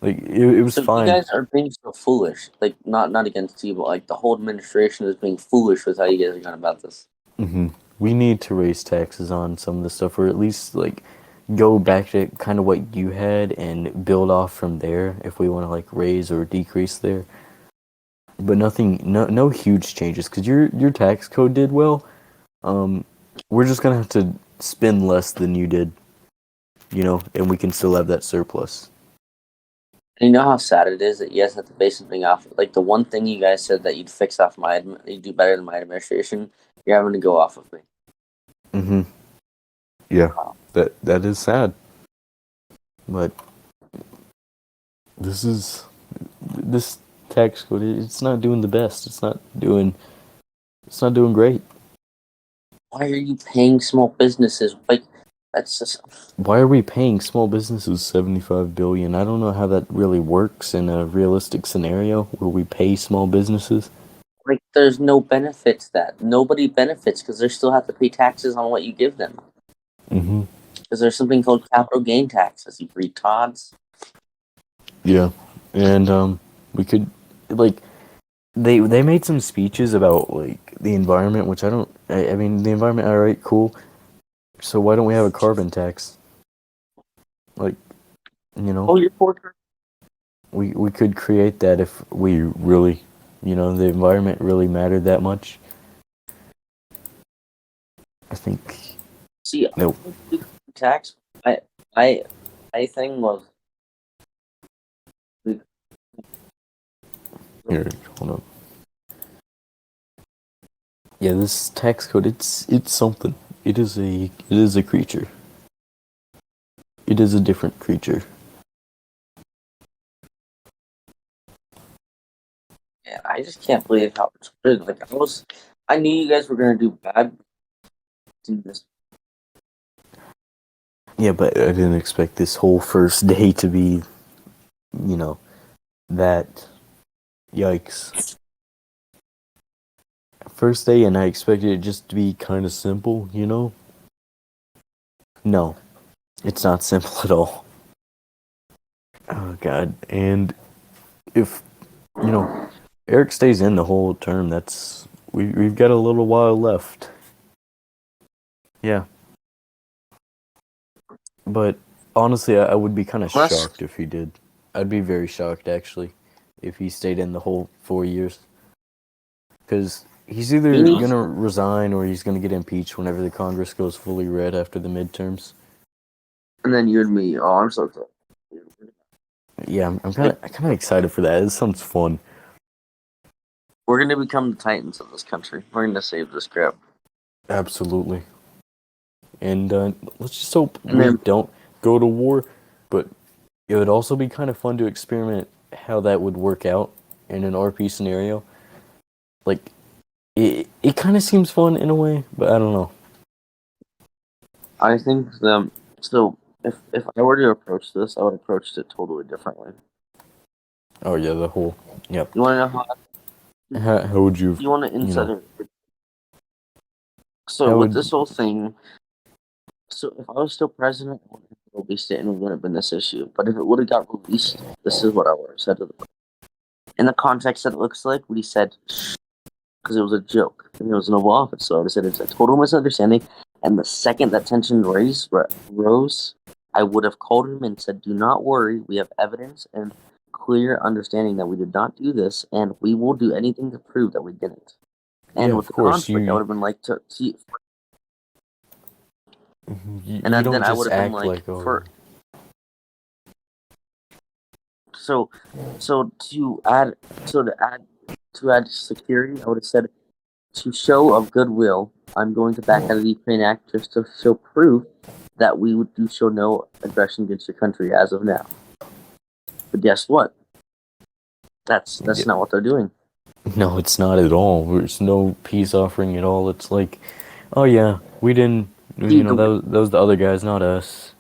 Like it was fine. You guys are being so foolish. Like not against you, but like the whole administration is being foolish with how you guys are going about this. Mm-hmm. We need to raise taxes on some of the stuff, or at least like go back to kind of what you had and build off from there if we want to like raise or decrease there. But no huge changes, because your tax code did well. We're just gonna have to spend less than you did, and we can still have that surplus. And you know how sad it is that you guys have to base something off. Like the one thing you guys said that you'd fix off you'd do better than my administration. You're having to go off of me. Mm-hmm. Yeah, that is sad. But this tax code, it's not doing the best. It's not doing great. Why are you paying small businesses? Like, that's just. Why are we paying small businesses $75 billion? I don't know how that really works in a realistic scenario where we pay small businesses. Like, there's no benefits that nobody benefits because they still have to pay taxes on what you give them. Mm-hmm. Because there's something called capital gain taxes. You retards. Yeah, and we could they made some speeches about like the environment, which I mean the environment, all right, cool. So why don't we have a carbon tax? Like, Oh, you're poor. We could create that if we really, the environment really mattered that much. I think. See, nope. Tax. I thing was Here, hold on. Yeah, this tax code, it's something. It is a creature. It is a different creature. Yeah, I just can't believe how it's good. Like I knew you guys were gonna do bad. Do this. Yeah, but I didn't expect this whole first day to be, that. Yikes. First day, and I expected it just to be kind of simple, No, it's not simple at all. Oh, God. And if, Eric stays in the whole term, we've got a little while left. Yeah. But honestly, I would be kind of shocked if he did. I'd be very shocked, actually, if he stayed in the whole 4 years. Because he's either going to resign or he's going to get impeached whenever the Congress goes fully red after the midterms. And then you and me. Oh, I'm so excited. Yeah, I'm kind of excited for that. It sounds fun. We're gonna become the titans of this country. We're gonna save this crap. Absolutely. And let's just hope we don't go to war. But it would also be kind of fun to experiment how that would work out in an RP scenario. Like, it kind of seems fun in a way, but I don't know. I think so. If I were to approach this, I would approach it totally differently. Oh yeah, the whole. Yep. You want to know how would you? You want to insider. So with this whole thing, so if I was still president, I wouldn't have released it and it wouldn't have been this issue. But if it would have got released, this is what I would have said to the. In the context that it looks like, what he said, because it was a joke and it was an Oval Office, so I would have said it's a total misunderstanding. And the second that tension rose, I would have called him and said, "Do not worry, we have evidence and clear understanding that we did not do this, and we will do anything to prove that we didn't." And with the conflict, I would have been like, to see. And then I would have been like, So to add security, I would have said, to show of goodwill, I'm going to back out of the Ukraine Act just to show proof that we would show no aggression against your country as of now. But guess what? That's not what they're doing. No, it's not at all. There's no peace offering at all. It's like, oh yeah, we didn't. That was the other guys, not us.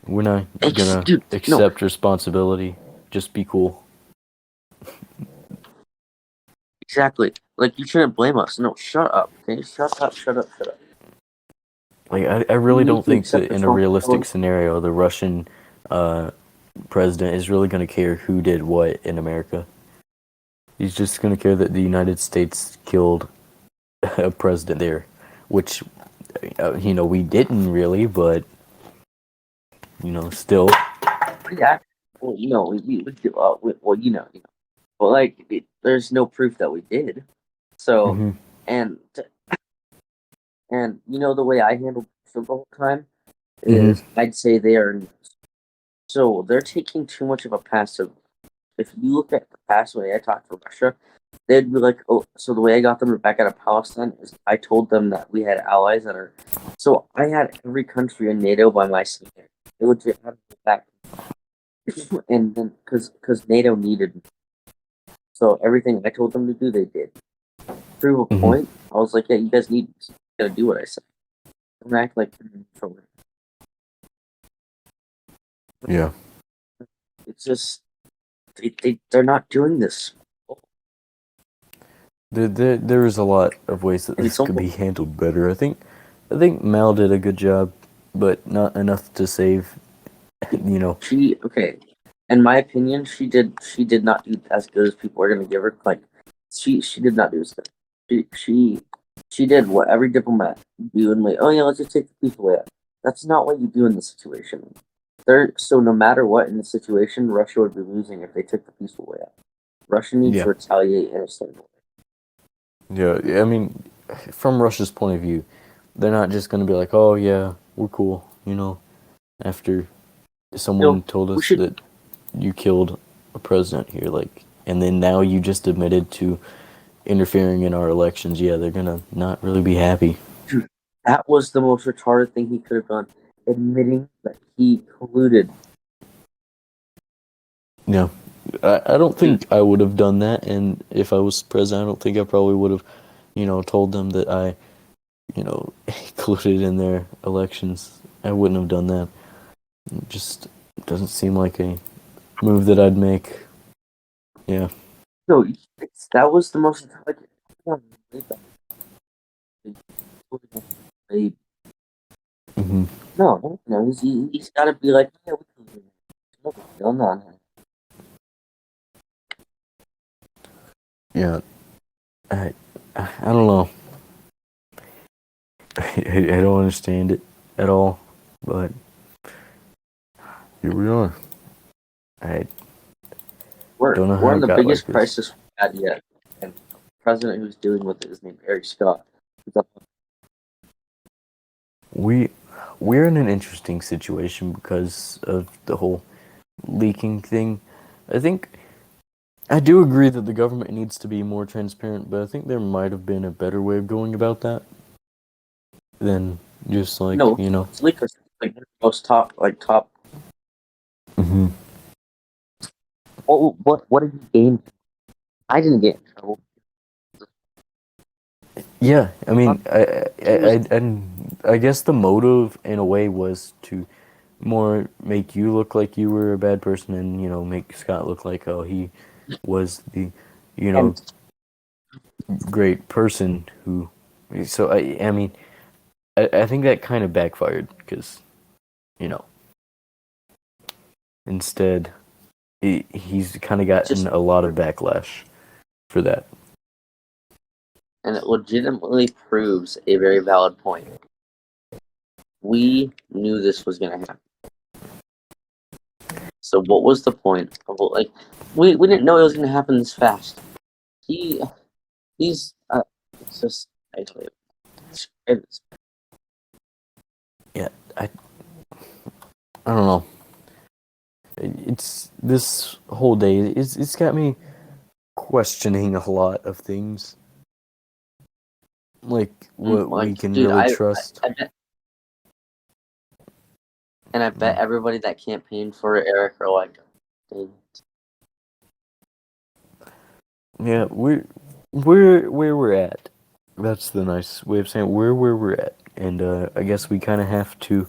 We're not gonna accept responsibility. Just be cool. Exactly. Like, you shouldn't blame us. No, shut up. Okay, shut up. Like, I really don't think that in a realistic scenario, the Russian president is really going to care who did what in America. He's just going to care that the United States killed a president there, which, we didn't really, but, still. Yeah. Well, Well, like, there's no proof that we did. So, and the way I handled it the whole time is, I'd say they are. So they're taking too much of a passive. If you look at the past way I talked to Russia, they'd be like, "Oh, so the way I got them back out of Palestine is I told them that we had allies that are." So I had every country in NATO by my side. They would just have to go back, and then because NATO needed me. So everything I told them to do, they did. Through a point, I was like, "Yeah, you guys need me. So you gotta do what I say." Don't act like controller. Yeah. It's just they're not doing this. There is a lot of ways that this could be handled better. I think Mal did a good job, but not enough to save. In my opinion, she did not do as good as people are gonna give her. Like, she did not do as good. She did what every diplomat do, and like, oh yeah, let's just take the people away. That's not what you do in this situation. So no matter what in the situation, Russia would be losing if they took the peaceful way out. Russia needs to retaliate in a certain way. Yeah, I mean, from Russia's point of view, they're not just going to be like, oh yeah, we're cool, after someone told us that you killed a president here. Like, and then now you just admitted to interfering in our elections. Yeah, they're gonna not really be happy. Dude, that was the most retarded thing he could have done. Admitting that he colluded. Yeah, I don't think I would have done that, and if I was president, I don't think I probably would have, told them that I, colluded in their elections. I wouldn't have done that. It just doesn't seem like a move that I'd make. Yeah. No, that was the most retarded. Hmm. No, he's got to be like, yeah, we can do it. No, no. Yeah. I don't know. I don't understand it at all, but here we are. I don't know We're how in it the got like biggest this. crisis we've had yet, and the president who's dealing with it is named Eric Scott. We're in an interesting situation because of the whole leaking thing. I do agree that the government needs to be more transparent, but I think there might have been a better way of going about that than just No, like. it's leakers like most top. Hmm. What did he gain? I didn't get in trouble. Yeah, I mean, He was I guess the motive in a way was to more make you look like you were a bad person, and make Scott look like, oh, he was the you know and great person who. So I mean, I think that kind of backfired because you know instead he's kind of gotten just a lot of backlash for that. and it legitimately proves a very valid point. We knew this was gonna happen. So what was the point of we didn't know it was gonna happen this fast. He he's it's just I tell you, it's Yeah, I don't know. It's this whole day. It's got me questioning a lot of things, like what we like can dude, really trust. I bet and I bet everybody that campaigned for Eric are like, dang it. Yeah, we're where we're at. That's the nice way of saying it. We're where we're at, and I guess we kind of have to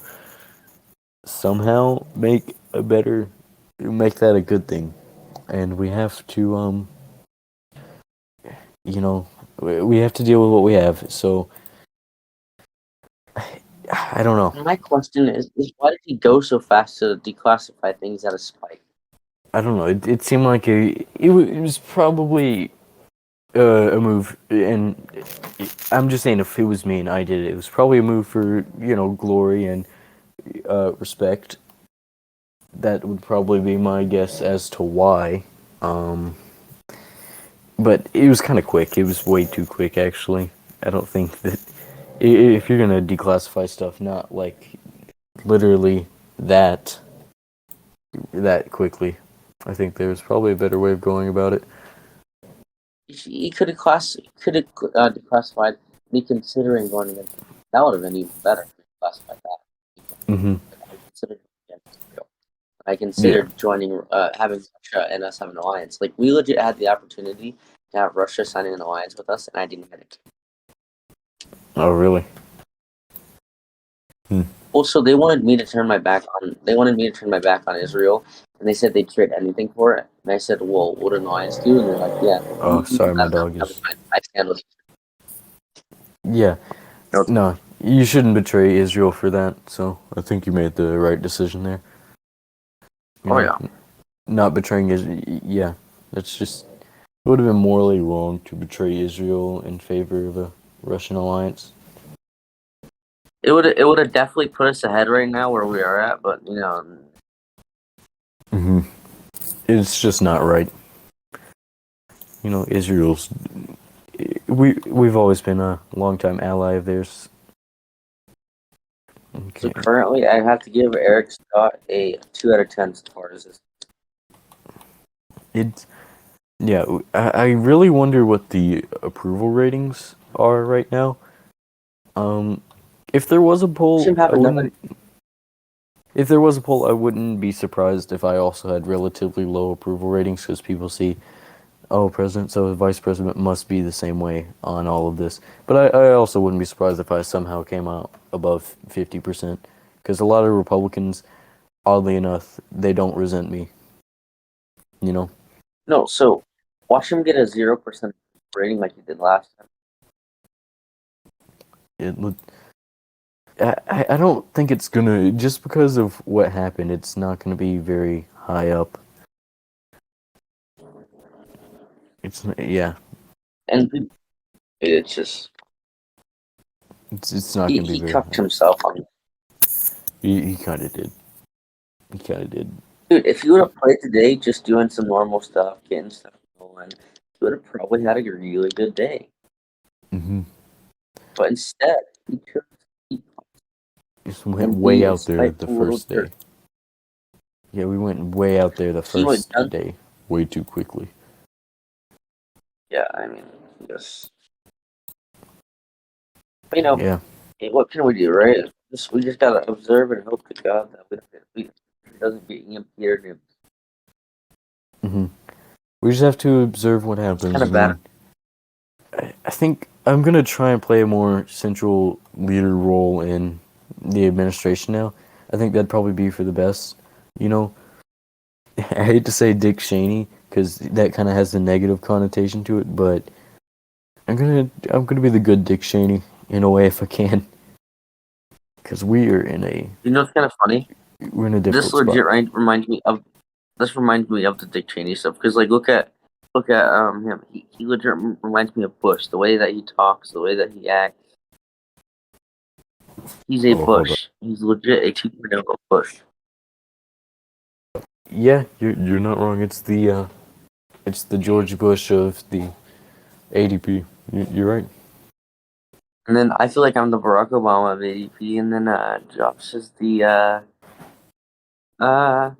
somehow make that a good thing, and we have to we have to deal with what we have. So I don't know. My question is why did he go so fast to declassify things at a spike? I don't know. It seemed like it was probably a move, and I'm just saying if it was me and I did it, it was probably a move for glory and respect. That would probably be my guess as to why. Um, but it was kind of quick. It was way too quick, actually. I don't think that if you're gonna declassify stuff, not like literally that quickly. I think there's probably a better way of going about it. He could have declassified me considering going against him. That would have been even better if he classified that. Mm-hmm. I considered against Israel. I Yeah. considered joining, having Russia and us have an alliance. Like we legit had the opportunity to have Russia signing an alliance with us, and I didn't get it. Oh, really? Also, they wanted me to turn my back on. They wanted me to turn my back on Israel, and they said they'd trade anything for it. And I said, "Well, what an alliance do?" And they're like, "Yeah, Oh, sorry, my dog never is. mind. I stand with Yeah. you." No, you shouldn't betray Israel for that. So I think you made the right decision there. Oh yeah. Not betraying Israel. Yeah, that's just it would have been morally wrong to betray Israel in favor of a Russian alliance. It would have definitely put us ahead right now where we are at, but Mm-hmm. It's just not right. Israel's. We've always been a longtime ally of theirs. so Okay. currently I have to give Eric Scott a 2 out of 10 as far as this. It's Yeah, I really wonder what the approval ratings are right now. If there was a poll, Shouldn't happen. Nobody. If there was a poll, I wouldn't be surprised if I also had relatively low approval ratings because people see, oh, president, so the vice president must be the same way on all of this. But I also wouldn't be surprised if I somehow came out above 50% because a lot of Republicans, oddly enough, they don't resent me. You know, No, so watch him get a 0% rating like he did last time. it would. I don't think it's gonna, just because of what happened, it's not gonna be very high up. Yeah, And it's just it's not gonna be he very cucked high. himself on. He kind of did. He kind of did. Dude, if you would have played today just doing some normal stuff, getting stuff going, you would have probably had a really good day. Mm-hmm. But instead, he took Just went and way be a out there the spiteful little first day. jerk. Yeah, we went way out there the He went first done. day, way too quickly. Yeah, I mean, yes. But, you know, Yeah. what can we do, right? We just gotta observe and hope to God that it doesn't get EMP or nuked. Mm-hmm. We just have to observe what happens. Kind of bad. I think I'm gonna try and play a more central leader role in the administration now. I think that'd probably be for the best. You know, I hate to say Dick Cheney because that kind of has a negative connotation to it, but I'm gonna be the good Dick Cheney in a way if I can, because You know, it's kind of funny. we're in a This difficult legit spot. reminds me of the Dick Cheney stuff because like look at him. He legit reminds me of Bush. The way that he talks, the way that he acts. He's a Oh, hold on. Bush. He's legit a 2.0 of Bush. Yeah, you're not wrong. It's the George Bush of the ADP. You're right. And then I feel like I'm the Barack Obama of ADP, and then Josh is the I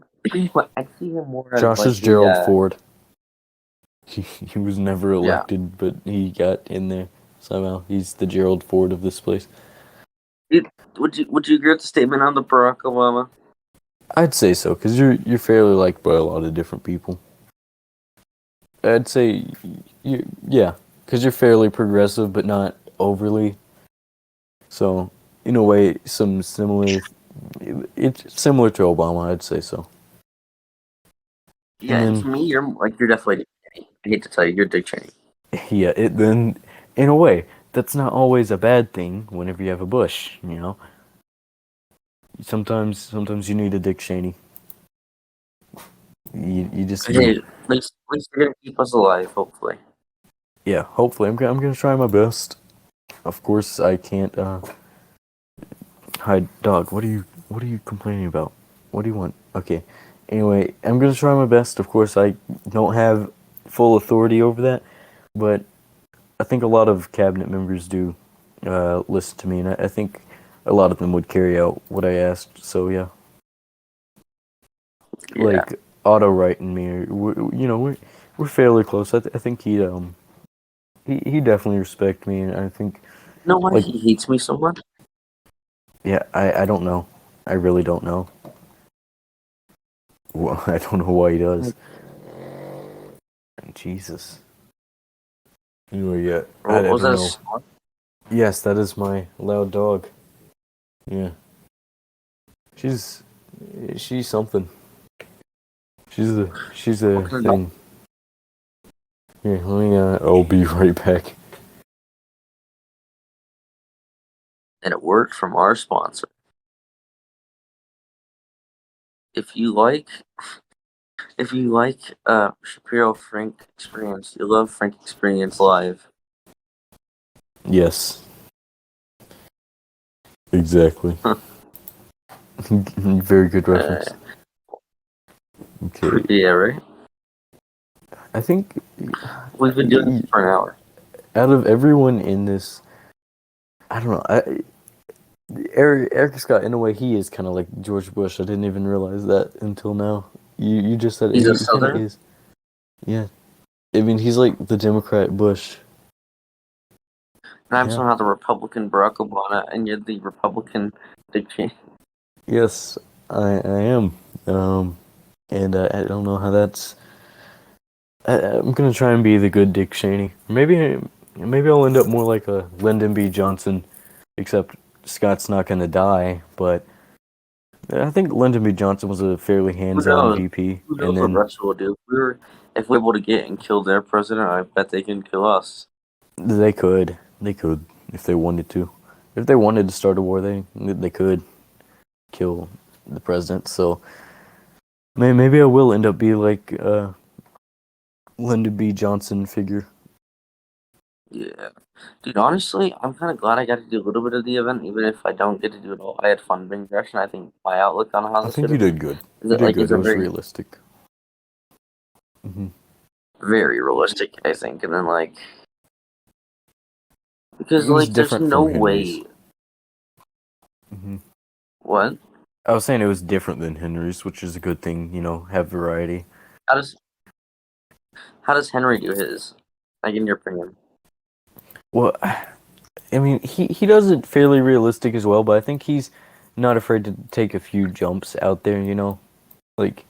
see him more as Josh like is the Gerald Ford. He was never yeah. elected, but he got in there somehow. He's the Gerald Ford of this place. Would you agree with the statement on the Barack Obama? I'd say so, because you're fairly liked by a lot of different people. I'd say, yeah, because you're fairly progressive, but not overly. So, in a way, it's similar to Obama, I'd say so. Yeah, and And for me, you're definitely Dick Cheney. I hate to tell you, you're Dick Cheney. then, yeah, then, in a way, that's not always a bad thing whenever you have a Bush, you know? Sometimes you need a Dick Cheney. You just Hey, at least you're gonna keep us alive, hopefully. yeah. Hopefully, I'm gonna try my best. Of course, I can't. Hi, dog. What are you complaining about? What do you want? Okay. Anyway, I'm gonna try my best. Of course, I don't have full authority over that, but I think a lot of cabinet members do listen to me, and I think a lot of them would carry out what I asked. So yeah, Yeah. like Otto Wright and me, we're fairly close. I think he definitely respect me, and I think You know why like he hates me so much? yeah, I don't know. I really don't know. Well, I don't know why he does. Jesus. Anyway, yeah, Or I what was don't that? know. Yes, that is my loud dog. Yeah, she's something. She's a What kind of dog? thing. Here, let me. I'll be right back. And it worked from our sponsor. If you like Shapiro Frank Experience, you love Frank Experience Live. Yes, exactly. Huh. Very good reference. Okay, Yeah, right. I think We've been doing this for an hour. out of everyone in this, I don't know. Eric Scott, in a way, he is kind of like George Bush. I didn't even realize that until now. You just said He's a he kind of Southerner. is. Yeah. I mean, he's like the Democrat Bush. And I'm Yeah. somehow the Republican Barack Obama, and you're the Republican Dick Cheney. Yes, I am. And I don't know how that's. I'm gonna try and be the good Dick Cheney. Maybe I'll end up more like a Lyndon B. Johnson, except Scott's not gonna die. But I think Lyndon B. Johnson was a fairly Who hands-on knows? VP, Who and knows what then Russia will do? If we're able to get and kill their president, I bet they can kill us. they could if they wanted to. If they wanted to start a war, they could kill the president. So maybe I will end up be like Lyndon B. Johnson figure. Yeah. Dude, honestly, I'm kind of glad I got to do a little bit of the event, even if I don't get to do it all. I had fun being there, and I think my outlook on how I this think should you have did good. is You it did like good. is It a was very, realistic. very realistic, I think. And then like because It was like there's different no from Henry's. way. What? I was saying it was different than Henry's, which is a good thing. Have variety. How does how does Henry do his? Like in your opinion? Well, I mean, he does it fairly realistic as well, but I think he's not afraid to take a few jumps out there. Like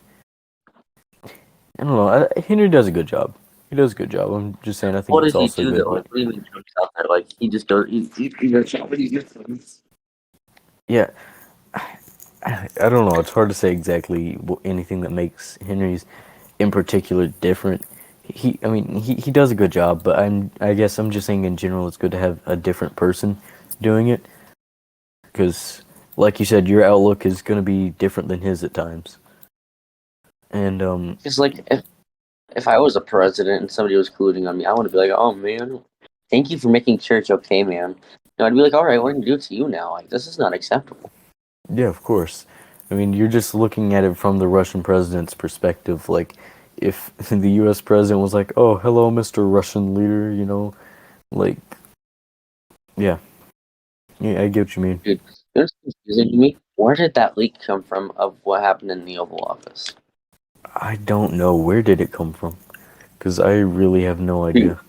I don't know. Henry does a good job. He does a good job. I'm just saying. I think What it's does he also do good. though? Like what do you mean jumps out there? Like he just goes he goes what do you do? Yeah, I don't know. It's hard to say exactly anything that makes Henry's in particular different. I mean, he does a good job, but I guess I'm just saying in general, it's good to have a different person doing it, because, like you said, your outlook is going to be different than his at times. And Because like if I was a president and somebody was colluding on me, I would be like, oh man, thank you for making sure it's okay, man. No, I'd be like, all right, we're gonna do it to you now. Like this is not acceptable. yeah, of course. I mean, you're just looking at it from the Russian president's perspective. Like, if the U.S. president was like, "Oh, hello, Mr. Russian leader," like, yeah, I get what you mean. Dude, you know what's confusing to me? Where did that leak come from of what happened in the Oval Office? I don't know, where did it come from, because I really have no Dude, idea.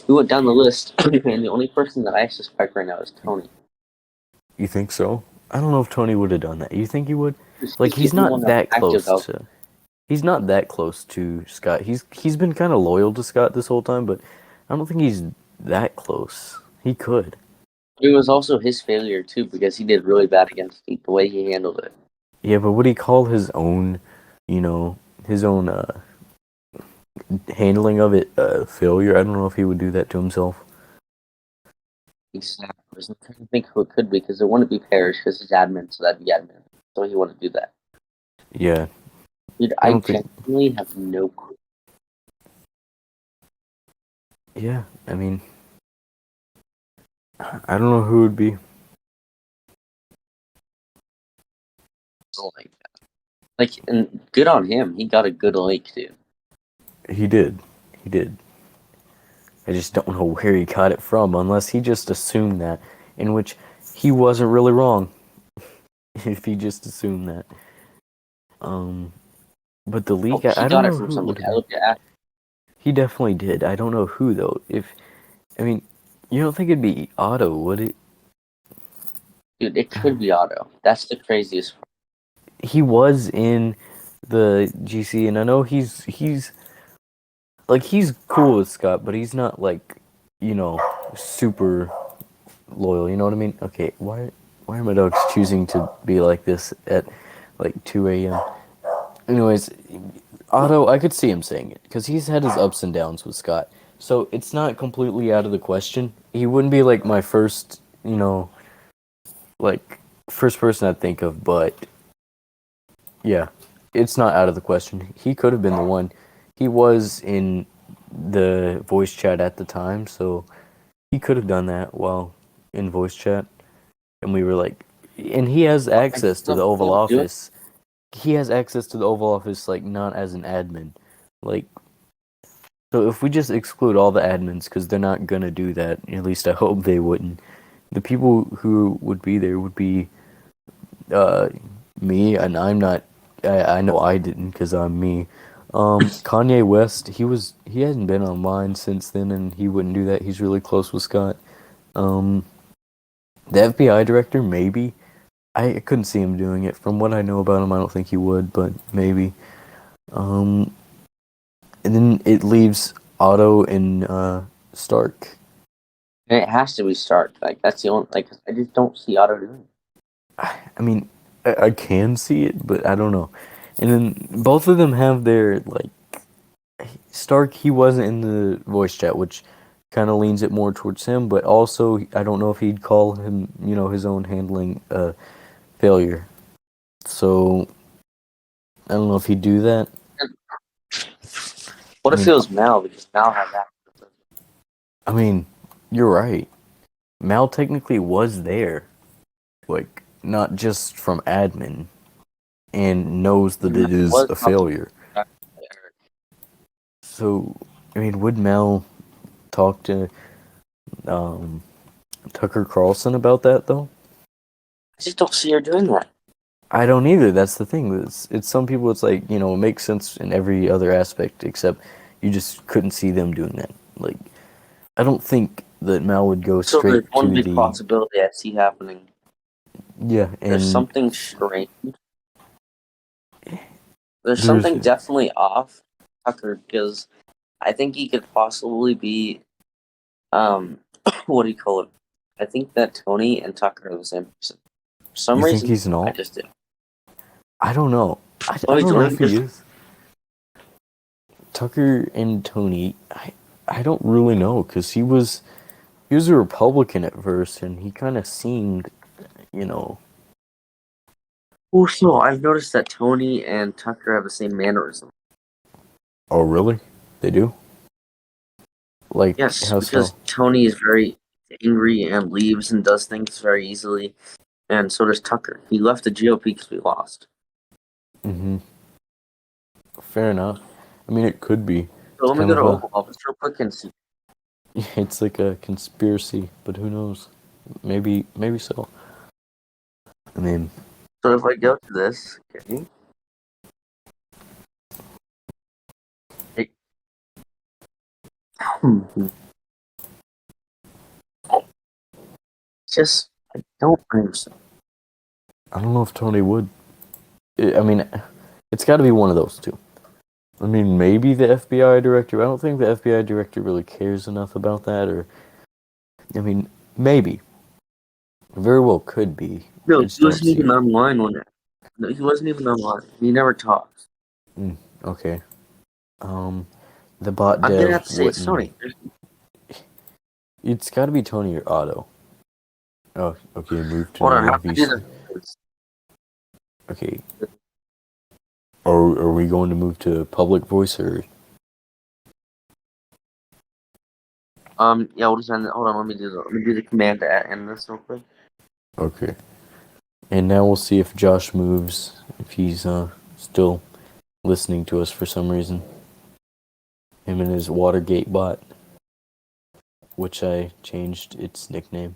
we went down the list, and the only person that I suspect right now is Tony. You think so? I don't know if Tony would have done that. You think he would? Like, He's the one that's active out. He's not that close to Scott. He's been kind of loyal to Scott this whole time, but I don't think he's that close. He could. It was also his failure too because he did really bad against the way he handled it. Yeah, but would he call his own, his own handling of it failure? I don't know if he would do that to himself. Exactly. I'm trying to think who it could be because it wouldn't be Parrish because he's admin, so that'd be admin. So he wouldn't do that. Yeah. Dude, I genuinely have no clue. Yeah, I mean, I don't know who it would be. Like, and good on him. He got a good lake, dude. He did. He did. I just don't know where he got it from, unless he just assumed that, in which he wasn't really wrong. If he just assumed that. But the leak, I don't know who it would have been. He definitely did. I don't know who, though. I mean, you don't think it'd be Otto, would it? Dude, it could be Otto. That's the craziest part. He was in the GC, and I know he's cool with Scott, but he's not like, super loyal. You know what I mean? Okay, why are my dogs choosing to be like this at like 2 a.m.? Anyways, Otto, I could see him saying it because he's had his ups and downs with Scott, so it's not completely out of the question. He wouldn't be like my first, like first person I'd think of, but yeah, it's not out of the question. He could have been the one. He was in the voice chat at the time, so he could have done that while in voice chat. And we were like, and he has access to the Oval Office. He has access to the Oval Office, like, not as an admin. Like, so if we just exclude all the admins, because they're not gonna do that, at least I hope they wouldn't, the people who would be there would be me, and I'm not, I know I didn't, because I'm me. Kanye West, he hadn't been online since then, and he wouldn't do that. He's really close with Scott. Um, the FBI director, maybe. I couldn't see him doing it. From what I know about him, I don't think he would, but maybe. And then it leaves Otto and Stark. And it has to be Stark. Like that's the only. Like I just don't see Otto doing it. I mean, I can see it, but I don't know. And then both of them have their like Stark. He wasn't in the voice chat, which kind of leans it more towards him. But also, I don't know if he'd call him, his own handling failure. So I don't know if he'd do that. What I if mean, it was Mal? Because Mal had that. I mean, you're right. Mal technically was there, like not just from admin, and knows that it is Was a talking failure. to So, I mean, would Mal talk to um, Tucker Carlson about that though? I just don't see her doing that. I don't either. That's the thing. It's some people. It's like it makes sense in every other aspect, except you just couldn't see them doing that. Like, I don't think that Mal would go So there's straight one to big the possibility I see happening. yeah, There's and something strange. There's there's something definitely off Tucker because I think he could possibly be what do you call it? I think that Tony and Tucker are the same person. For some you think reason, he's I not? just do. I don't know. I Let don't know me if he just is. Tucker and Tony, I don't really know because he was a Republican at first, and he kind of seemed, you know. also I've noticed that Tony and Tucker have the same mannerism. Oh, really? They do? Like, Yes, how because so? Tony is very angry and leaves and does things very easily, and so does Tucker. He left the GOP because we lost. Mm-hmm. Fair enough. I mean, it could be. So It's let me kind go to of a. Oval Office real quick and see. It's like a conspiracy, but who knows? Maybe so. I mean, So if I go to this, okay, it, just I don't understand. I don't know if Tony would. I mean, it's got to be one of those two. I mean, maybe the FBI director. I don't think the FBI director really cares enough about that, or I mean, maybe. Very well could be. No, I he just don't wasn't see even it. online when that. No, he wasn't even online. He never talks. Okay. The bot I'm gonna dev have to say it's wouldn't. Tony. It's got to be Tony or Otto. Oh, okay. Move to Hold on, how native do I do VC. this? Okay. Are we going to move to public voice or? Yeah, we'll just end it. Hold on, let me do the command to end this real quick. Okay. And now we'll see if Josh moves, if he's still listening to us for some reason. Him and his Watergate bot, which I changed its nickname.